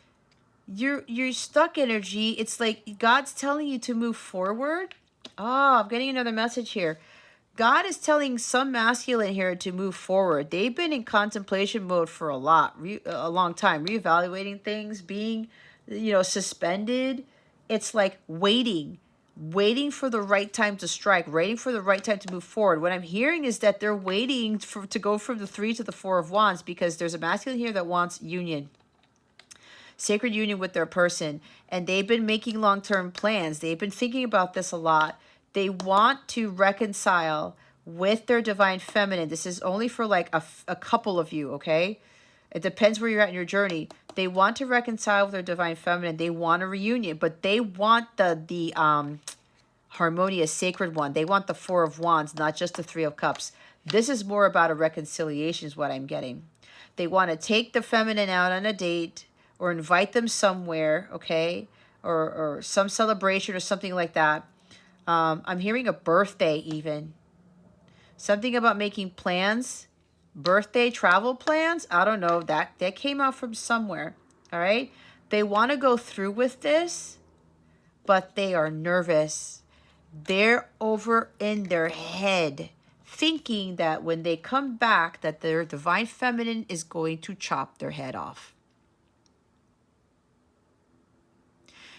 you're stuck energy. It's like God's telling you to move forward. Oh, I'm getting another message here. God is telling some masculine here to move forward. They've been in contemplation mode for a long time, reevaluating things, being, suspended. it's like waiting for the right time to strike, waiting for the right time to move forward. What I'm hearing is that they're waiting to go from the 3 to the 4 of Wands, because there's a masculine here that wants union, sacred union with their person, and they've been making long-term plans. They've been thinking about this a lot. They want to reconcile with their divine feminine. This is only for like a couple of you, okay? It depends where you're at in your journey. They want to reconcile with their divine feminine. They want a reunion, but they want the harmonious sacred one. They want the 4 of Wands, not just the 3 of Cups. This is more about a reconciliation is what I'm getting. They want to take the feminine out on a date or invite them somewhere, okay? Or some celebration or something like that. I'm hearing a birthday even. Something about making plans. Birthday travel plans. I don't know. That came out from somewhere. All right. They want to go through with this, but they are nervous. They're over in their head thinking that when they come back that their divine feminine is going to chop their head off.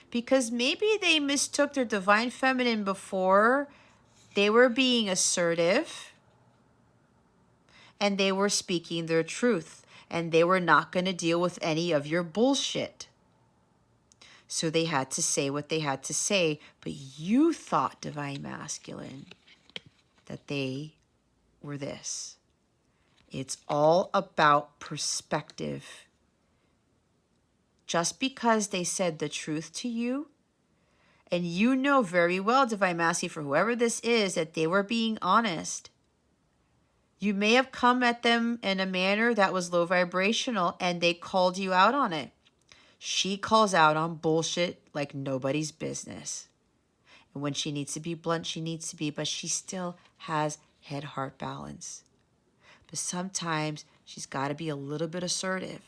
Because maybe they mistook their divine feminine before. They were being assertive. And they were speaking their truth. And they were not going to deal with any of your bullshit. So they had to say what they had to say. But you thought, divine masculine, that they were this. It's all about perspective. Just because they said the truth to you, and you know very well, divine masculine, for whoever this is, that they were being honest. You may have come at them in a manner that was low vibrational and they called you out on it. She calls out on bullshit like nobody's business. And when she needs to be blunt, she needs to be, but she still has head-heart balance. But sometimes she's got to be a little bit assertive.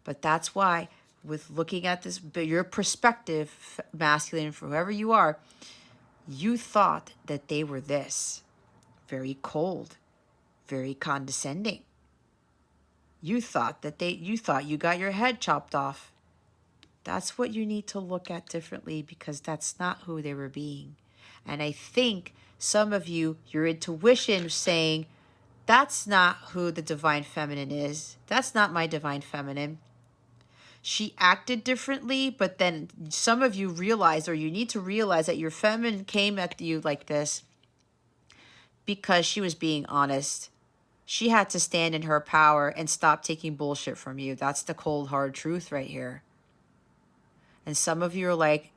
But that's why, with looking at this, your perspective, masculine, for whoever you are, you thought that they were this. Very cold. Very condescending. You thought you got your head chopped off. That's what you need to look at differently, because that's not who they were being. And I think some of you, your intuition is saying, that's not who the divine feminine is. That's not my divine feminine. She acted differently, but then some of you realize, or you need to realize, that your feminine came at you like this because she was being honest. She had to stand in her power and stop taking bullshit from you. That's the cold, hard truth right here. And some of you are like,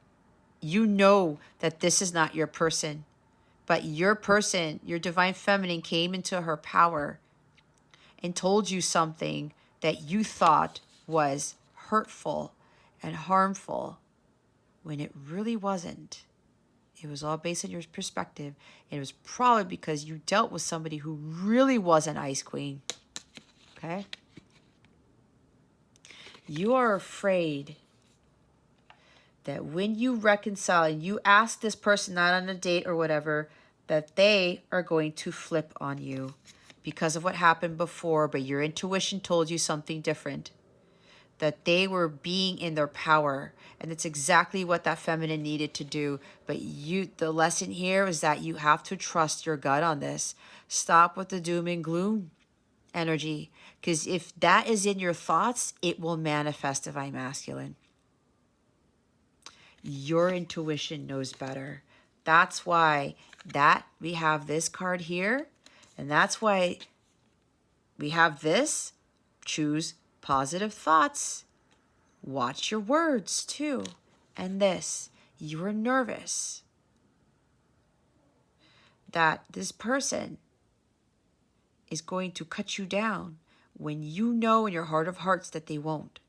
you know that this is not your person. But your person, your divine feminine, came into her power and told you something that you thought was hurtful and harmful when it really wasn't. It was all based on your perspective. And it was probably because you dealt with somebody who really was an ice queen. Okay? You are afraid that when you reconcile and you ask this person not on a date or whatever, that they are going to flip on you because of what happened before, but your intuition told you something different. That they were being in their power. And it's exactly what that feminine needed to do. But the lesson here is that you have to trust your gut on this. Stop with the doom and gloom energy. Because if that is in your thoughts, it will manifest, divine masculine. Your intuition knows better. That's why we have this card here. And that's why we have this. Choose positive thoughts. Watch your words too. And this, you are nervous that this person is going to cut you down when you know in your heart of hearts that they won't.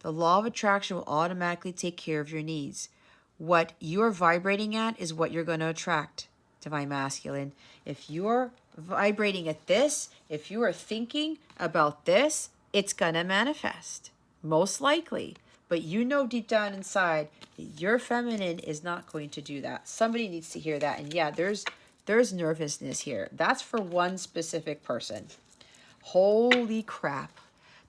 The law of attraction will automatically take care of your needs. What you're vibrating at is what you're going to attract, divine masculine. If you're vibrating at this, if you are thinking about this, it's going to manifest, most likely. But you know deep down inside that your feminine is not going to do that. Somebody needs to hear that. And yeah, there's nervousness here. That's for one specific person. Holy crap.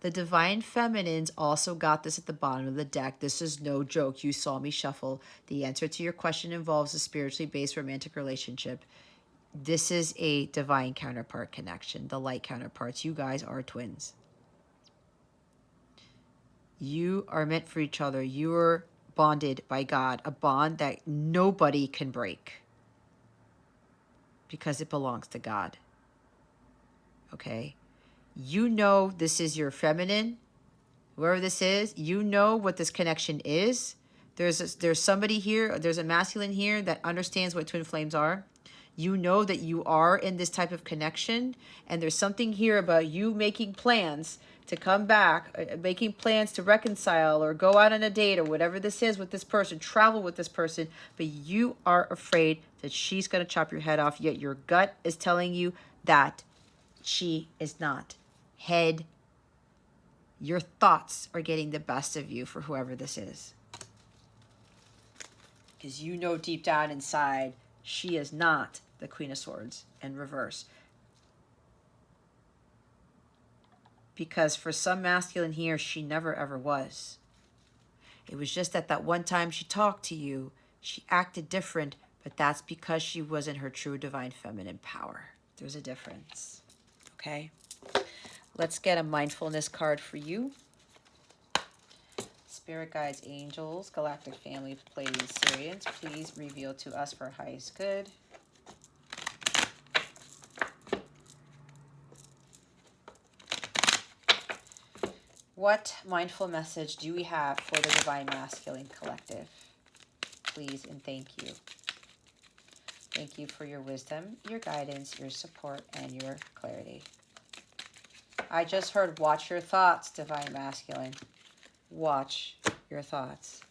The divine feminines also got this at the bottom of the deck. This is no joke. You saw me shuffle. The answer to your question involves a spiritually based romantic relationship. This is a divine counterpart connection, the light counterparts. You guys are twins. You are meant for each other. You are bonded by God, a bond that nobody can break because it belongs to God. Okay? You know this is your feminine, whoever this is, you know what this connection is. There's somebody here, there's a masculine here that understands what twin flames are. You know that you are in this type of connection, and there's something here about you making plans to come back, making plans to reconcile or go out on a date or whatever this is with this person, travel with this person, but you are afraid that she's going to chop your head off, yet your gut is telling you that she is not. Head, your thoughts are getting the best of you for whoever this is. Because you know deep down inside, she is not the Queen of Swords in reverse. Because for some masculine here, she never ever was. It was just that one time she talked to you, she acted different, but that's because she was in her true divine feminine power. There's a difference. Okay? Let's get a mindfulness card for you. Spirit guides, angels, galactic family, Pleiades, Sirians, please reveal to us for our highest good. What mindful message do we have for the Divine Masculine Collective? Please and thank you. Thank you for your wisdom, your guidance, your support, and your clarity. I just heard, watch your thoughts, Divine Masculine. Watch your thoughts.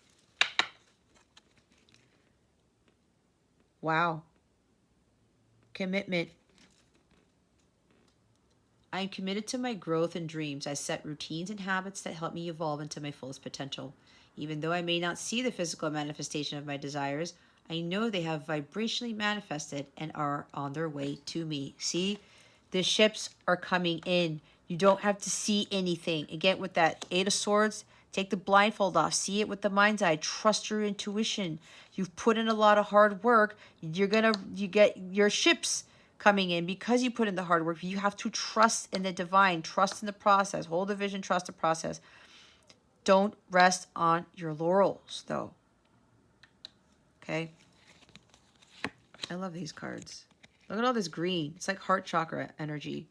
Wow. Commitment. I am committed to my growth and dreams. I set routines and habits that help me evolve into my fullest potential. Even though I may not see the physical manifestation of my desires, I know they have vibrationally manifested and are on their way to me. See, the ships are coming in. You don't have to see anything. Again, with that Eight of Swords, take the blindfold off. See it with the mind's eye. Trust your intuition. You've put in a lot of hard work. You get your ships coming in because you put in the hard work. You have to trust in the divine. Trust in the process. Hold the vision. Trust the process. Don't rest on your laurels, though. Okay? I love these cards. Look at all this green. It's like heart chakra energy.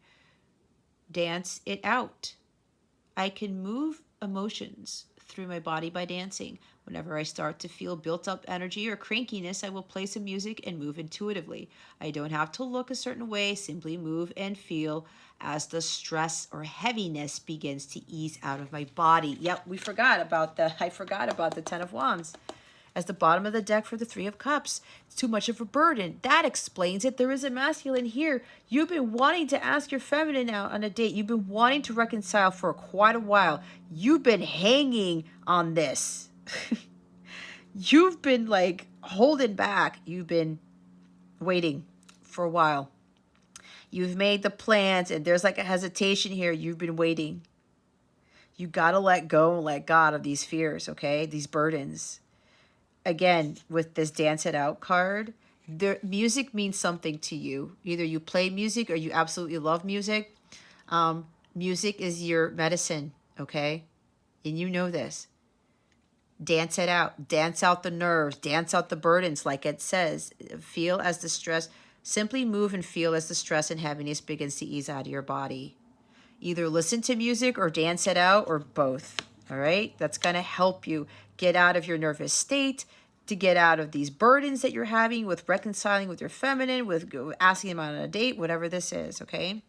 Dance it out. I can move emotions through my body by dancing. Whenever I start to feel built up energy or crankiness, I will play some music and move intuitively. I don't have to look a certain way, simply move and feel as the stress or heaviness begins to ease out of my body. Yep, I forgot about the Ten of Wands. As the bottom of the deck for the Three of Cups. It's too much of a burden. That explains it. There is a masculine here. You've been wanting to ask your feminine out on a date. You've been wanting to reconcile for quite a while. You've been hanging on this. You've been like holding back. You've been waiting for a while. You've made the plans and there's like a hesitation here. You've been waiting. You got to let go and let God of these fears, okay? These burdens. Again, with this Dance It Out card, music means something to you. Either you play music or you absolutely love music. Music is your medicine, okay? And you know this. Dance it out. Dance out the nerves. Dance out the burdens, like it says. Feel as the stress. Simply move and feel as the stress and heaviness begins to ease out of your body. Either listen to music or dance it out or both, all right? That's going to help you get out of your nervous state, to get out of these burdens that you're having with reconciling with your feminine, with asking them out on a date, whatever this is, okay?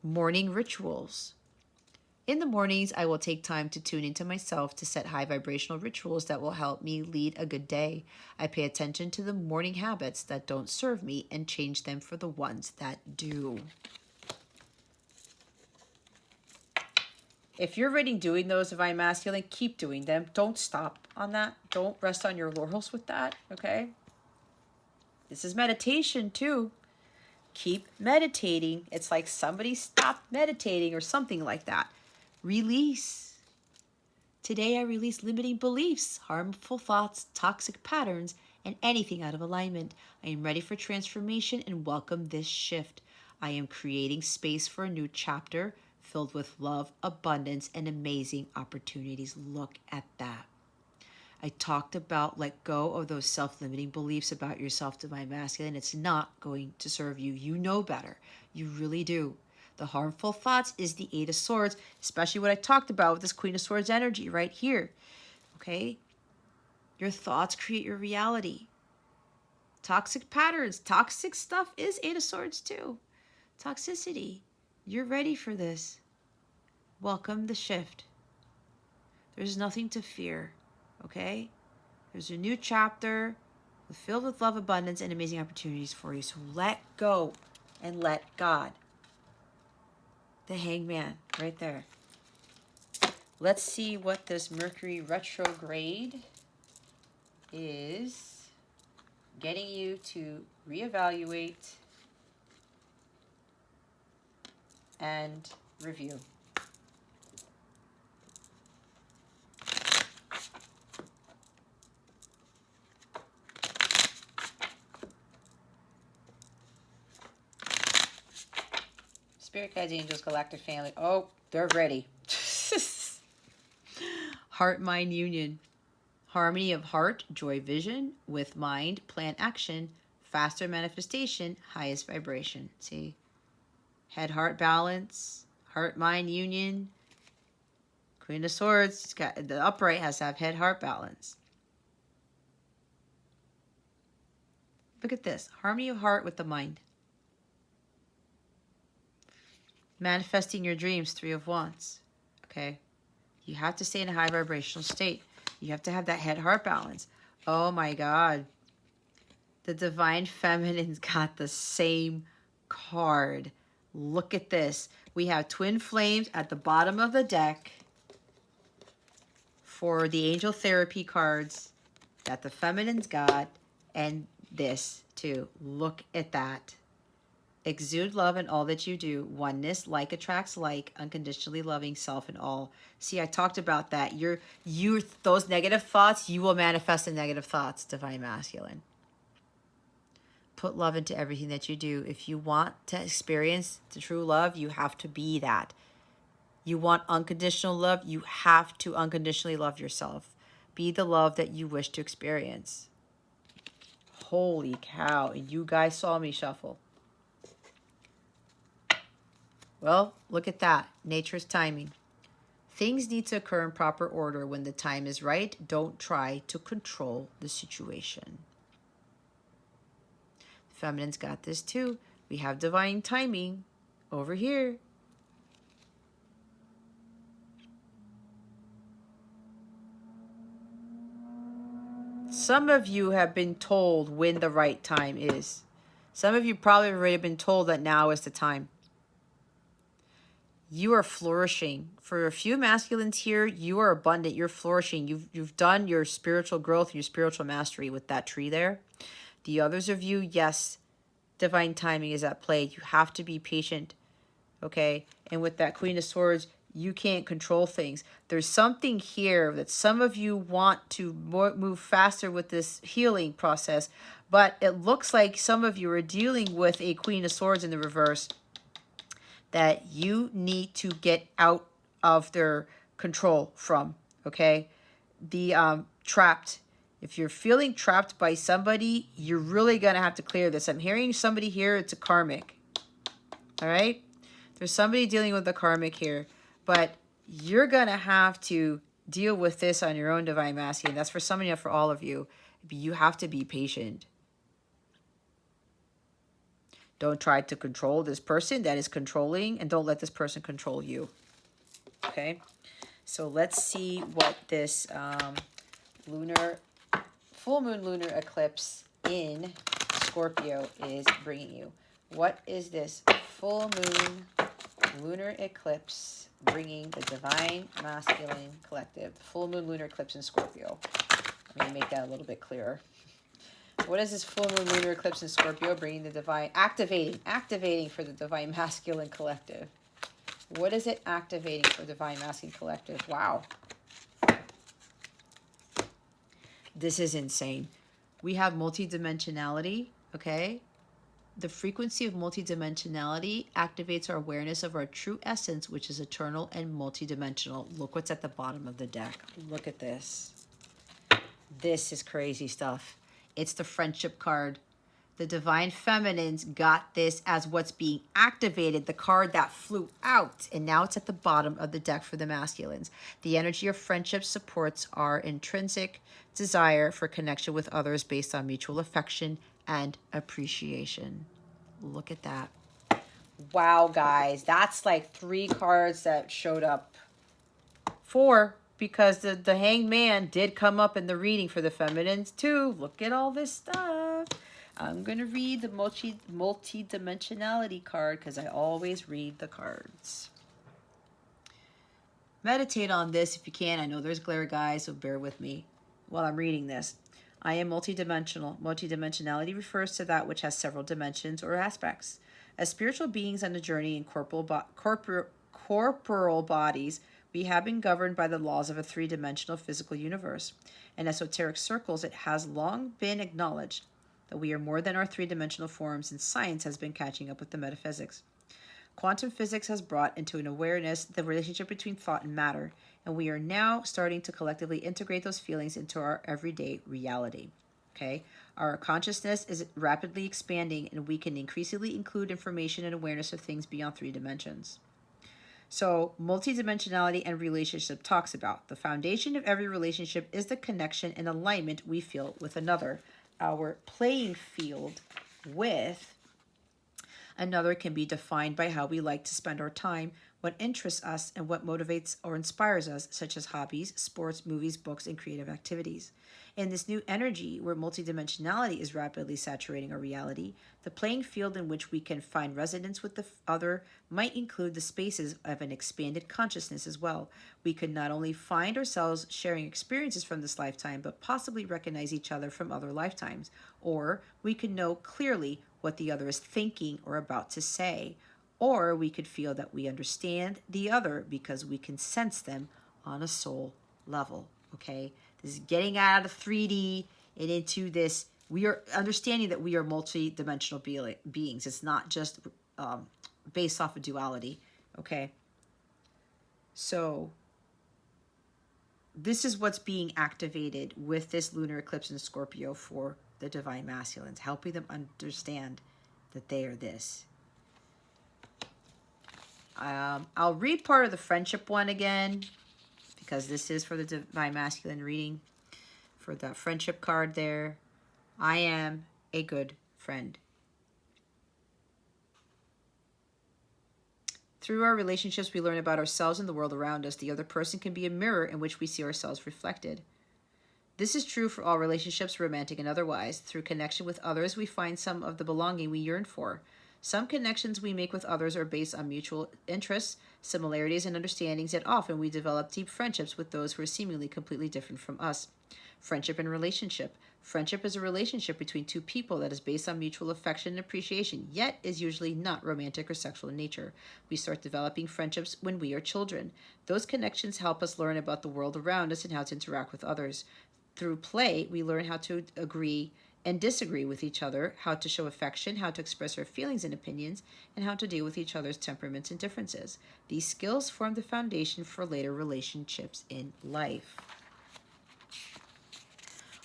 Morning rituals. In the mornings, I will take time to tune into myself to set high vibrational rituals that will help me lead a good day. I pay attention to the morning habits that don't serve me and change them for the ones that do. If you're already doing those, Divine Masculine, keep doing them. Don't stop on that. Don't rest on your laurels with that, okay? This is meditation, too. Keep meditating. It's like somebody stopped meditating or something like that. Release. Today I release limiting beliefs, harmful thoughts, toxic patterns, and anything out of alignment. I am ready for transformation and welcome this shift. I am creating space for a new chapter filled with love, abundance, and amazing opportunities. Look at that. I talked about let go of those self-limiting beliefs about yourself, Divine Masculine. It's not going to serve you. You know better. You really do. The harmful thoughts is the Eight of Swords, especially what I talked about with this Queen of Swords energy right here. Okay? Your thoughts create your reality. Toxic patterns, toxic stuff is Eight of Swords too. Toxicity. You're ready for this. Welcome the shift. There's nothing to fear. Okay? There's a new chapter filled with love, abundance, and amazing opportunities for you. So let go and let God. The Hangman right there. Let's see what this Mercury Retrograde is getting you to reevaluate and review. Spirit guides, angels, galactic family. Oh, they're ready. Heart-mind union. Harmony of heart, joy, vision with mind, plan, action, faster manifestation, highest vibration. See? Head-heart balance, heart-mind union. Queen of Swords, it's got, the upright has to have head-heart balance. Look at this. Harmony of heart with the mind. Manifesting your dreams, Three of Wands. Okay? You have to stay in a high vibrational state. You have to have that head-heart balance. Oh my God. The Divine Feminine's got the same card. Look at this. We have Twin Flames at the bottom of the deck for the Angel Therapy cards that the Feminine's got. And this too. Look at that. Exude love in all that you do. Oneness, like attracts like, unconditionally loving self in all. See, I talked about that. Those negative thoughts, you will manifest the negative thoughts, Divine Masculine. Put love into everything that you do. If you want to experience the true love, you have to be that. You want unconditional love, you have to unconditionally love yourself. Be the love that you wish to experience. Holy cow. And you guys saw me shuffle. Well, look at that. Nature's timing. Things need to occur in proper order when the time is right. Don't try to control the situation. Feminine's got this too. We have divine timing over here. Some of you have been told when the right time is. Some of you probably have already been told that now is the time. You are flourishing. For a few masculines here, you are abundant. You're flourishing. You've done your spiritual growth, your spiritual mastery with that tree there. The others of you, yes, divine timing is at play. You have to be patient, okay? And with that Queen of Swords, you can't control things. There's something here that some of you want to move faster with this healing process, but it looks like some of you are dealing with a Queen of Swords in the reverse that you need to get out of their control from, okay? The trapped. If you're feeling trapped by somebody, you're really going to have to clear this. I'm hearing somebody here, it's a karmic, all right? There's somebody dealing with a karmic here, but you're going to have to deal with this on your own, Divine Masculine. That's for somebody, not for all of you. You have to be patient. Don't try to control this person that is controlling, and don't let this person control you. Okay? So let's see what this full moon lunar eclipse in Scorpio is bringing you. What is this full moon lunar eclipse bringing the Divine Masculine Collective? The full moon lunar eclipse in Scorpio. Let me make that a little bit clearer. What is this full moon lunar eclipse in Scorpio bringing the divine, activating for the divine masculine collective? What is it activating for divine masculine collective? Wow. This is insane. We have multidimensionality, okay? The frequency of multidimensionality activates our awareness of our true essence, which is eternal and multidimensional. Look what's at the bottom of the deck. Look at this. This is crazy stuff. It's the friendship card. The divine feminines got this as what's being activated, the card that flew out. And now it's at the bottom of the deck for the masculines. The energy of friendship supports our intrinsic desire for connection with others based on mutual affection and appreciation. Look at that. Wow, guys. That's like 3 cards that showed up. 4, because the Hanged Man did come up in the reading for the feminines too. Look at all this stuff. I'm going to read the multi-dimensionality card because I always read the cards. Meditate on this if you can. I know there's glare, guys, so bear with me while I'm reading this. I am multidimensional. Multidimensionality refers to that which has several dimensions or aspects. As spiritual beings on a journey in corporal bodies, we have been governed by the laws of a 3-dimensional physical universe. In esoteric circles, it has long been acknowledged that we are more than our 3-dimensional forms, and science has been catching up with the metaphysics. Quantum physics has brought into an awareness the relationship between thought and matter, and we are now starting to collectively integrate those feelings into our everyday reality. Okay? Our consciousness is rapidly expanding, and we can increasingly include information and awareness of things beyond 3 dimensions. So, multidimensionality and relationship talks about the foundation of every relationship is the connection and alignment we feel with another. Our playing field with another can be defined by how we like to spend our time, what interests us, and what motivates or inspires us, such as hobbies, sports, movies, books, and creative activities. In this new energy, where multidimensionality is rapidly saturating our reality, the playing field in which we can find resonance with the other might include the spaces of an expanded consciousness as well. We could not only find ourselves sharing experiences from this lifetime, but possibly recognize each other from other lifetimes. Or we could know clearly what the other is thinking or about to say. Or we could feel that we understand the other because we can sense them on a soul level. Okay? This is getting out of 3D and into this. We are understanding that we are multi-dimensional beings. It's not just based off of duality. Okay? So this is what's being activated with this lunar eclipse in Scorpio for the divine masculines, helping them understand that they are this. I'll read part of the friendship one again, because this is for the divine masculine reading. For the friendship card there, I am a good friend. Through our relationships, we learn about ourselves and the world around us. The other person can be a mirror in which we see ourselves reflected. This is true for all relationships, romantic and otherwise. Through connection with others, we find some of the belonging we yearn for. Some connections we make with others are based on mutual interests, similarities, and understandings, yet often we develop deep friendships with those who are seemingly completely different from us. Friendship and relationship. Friendship is a relationship between 2 people that is based on mutual affection and appreciation, yet is usually not romantic or sexual in nature. We start developing friendships when we are children. Those connections help us learn about the world around us and how to interact with others. Through play, we learn how to agree and disagree with each other, how to show affection, how to express our feelings and opinions, and how to deal with each other's temperaments and differences. These skills form the foundation for later relationships in life.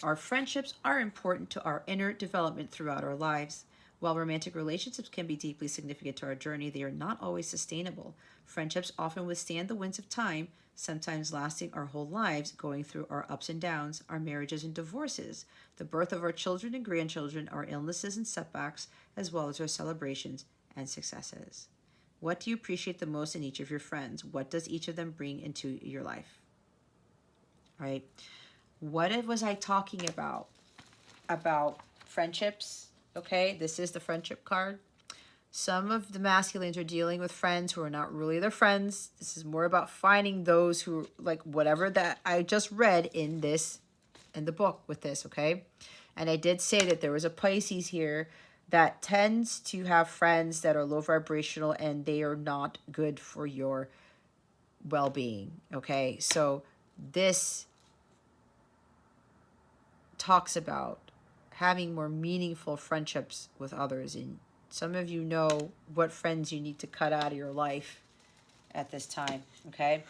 Our friendships are important to our inner development throughout our lives. While romantic relationships can be deeply significant to our journey, they are not always sustainable. Friendships often withstand the winds of time, sometimes lasting our whole lives, going through our ups and downs, our marriages and divorces, the birth of our children and grandchildren, our illnesses and setbacks, as well as our celebrations and successes. What do you appreciate the most in each of your friends? What does each of them bring into your life? All right. What was I talking about? About friendships. Okay, this is the friendship card. Some of the masculines are dealing with friends who are not really their friends. This is more about finding those who, like whatever that I just read in the book with this, okay? And I did say that there was a Pisces here that tends to have friends that are low vibrational and they are not good for your well-being. Okay, so this talks about having more meaningful friendships with others, and some of you know what friends you need to cut out of your life at this time. Okay,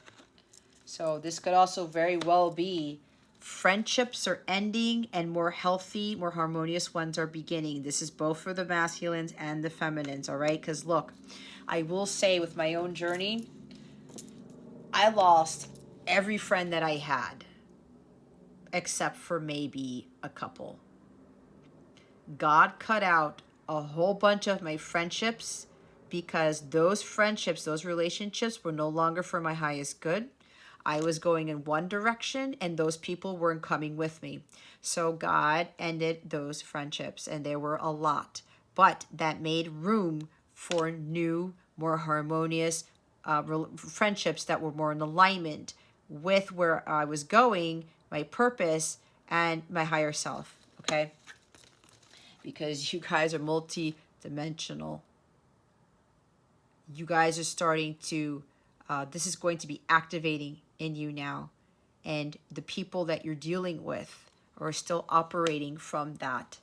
so this could also very well be friendships are ending and more healthy, more harmonious ones are beginning. This is both for the masculines and the feminines. All right, because look, I will say with my own journey, I lost every friend that I had except for maybe a couple. God cut out a whole bunch of my friendships because those friendships, those relationships were no longer for my highest good. I was going in one direction and those people weren't coming with me. So God ended those friendships, and there were a lot. But that made room for new, more harmonious friendships that were more in alignment with where I was going, my purpose, and my higher self. Okay? Because you guys are multi-dimensional. You guys are starting to, this is going to be activating in you now. And the people that you're dealing with are still operating from that,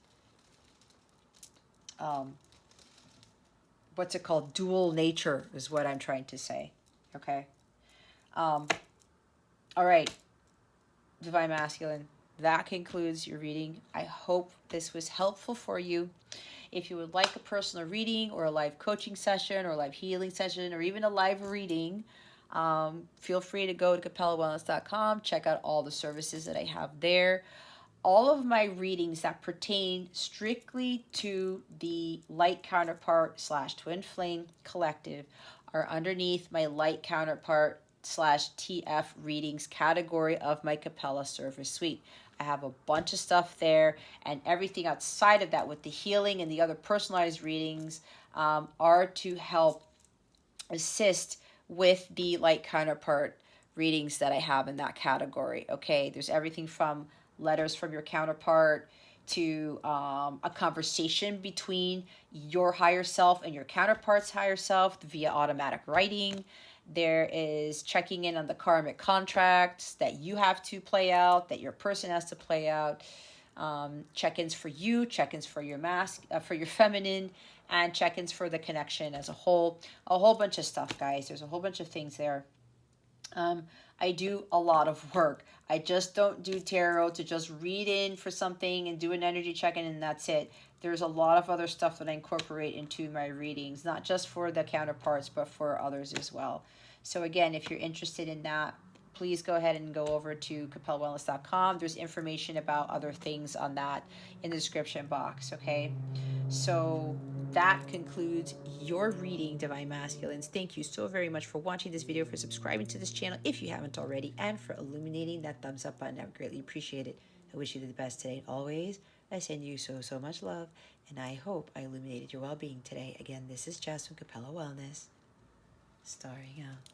what's it called? Dual nature is what I'm trying to say. Okay. All right. Divine Masculine. That concludes your reading. I hope this was helpful for you. If you would like a personal reading or a live coaching session or a live healing session or even a live reading, feel free to go to capellawellness.com. Check out all the services that I have there. All of my readings that pertain strictly to the Light Counterpart / Twin Flame Collective are underneath my Light Counterpart / TF readings category of my Capella Service Suite. I have a bunch of stuff there, and everything outside of that with the healing and the other personalized readings are to help assist with the Light Counterpart readings that I have in that category. Okay, there's everything from letters from your counterpart to a conversation between your higher self and your counterpart's higher self via automatic writing. There is checking in on the karmic contracts that you have to play out, that your person has to play out. Check-ins for you, check-ins for your for your feminine, and check-ins for the connection as a whole. A whole bunch of stuff, guys. There's a whole bunch of things there. I do a lot of work. I just don't do tarot to just read in for something and do an energy check-in and that's it. There's a lot of other stuff that I incorporate into my readings, not just for the counterparts, but for others as well. So again, if you're interested in that, please go ahead and go over to capellawellness.com. There's information about other things on that in the description box, okay? So that concludes your reading, Divine Masculines. Thank you so very much for watching this video, for subscribing to this channel if you haven't already, and for illuminating that thumbs up button. I would greatly appreciate it. I wish you the best today. Always, I send you so much love, and I hope I illuminated your well-being today. Again, this is Jess from Capella Wellness, starring out.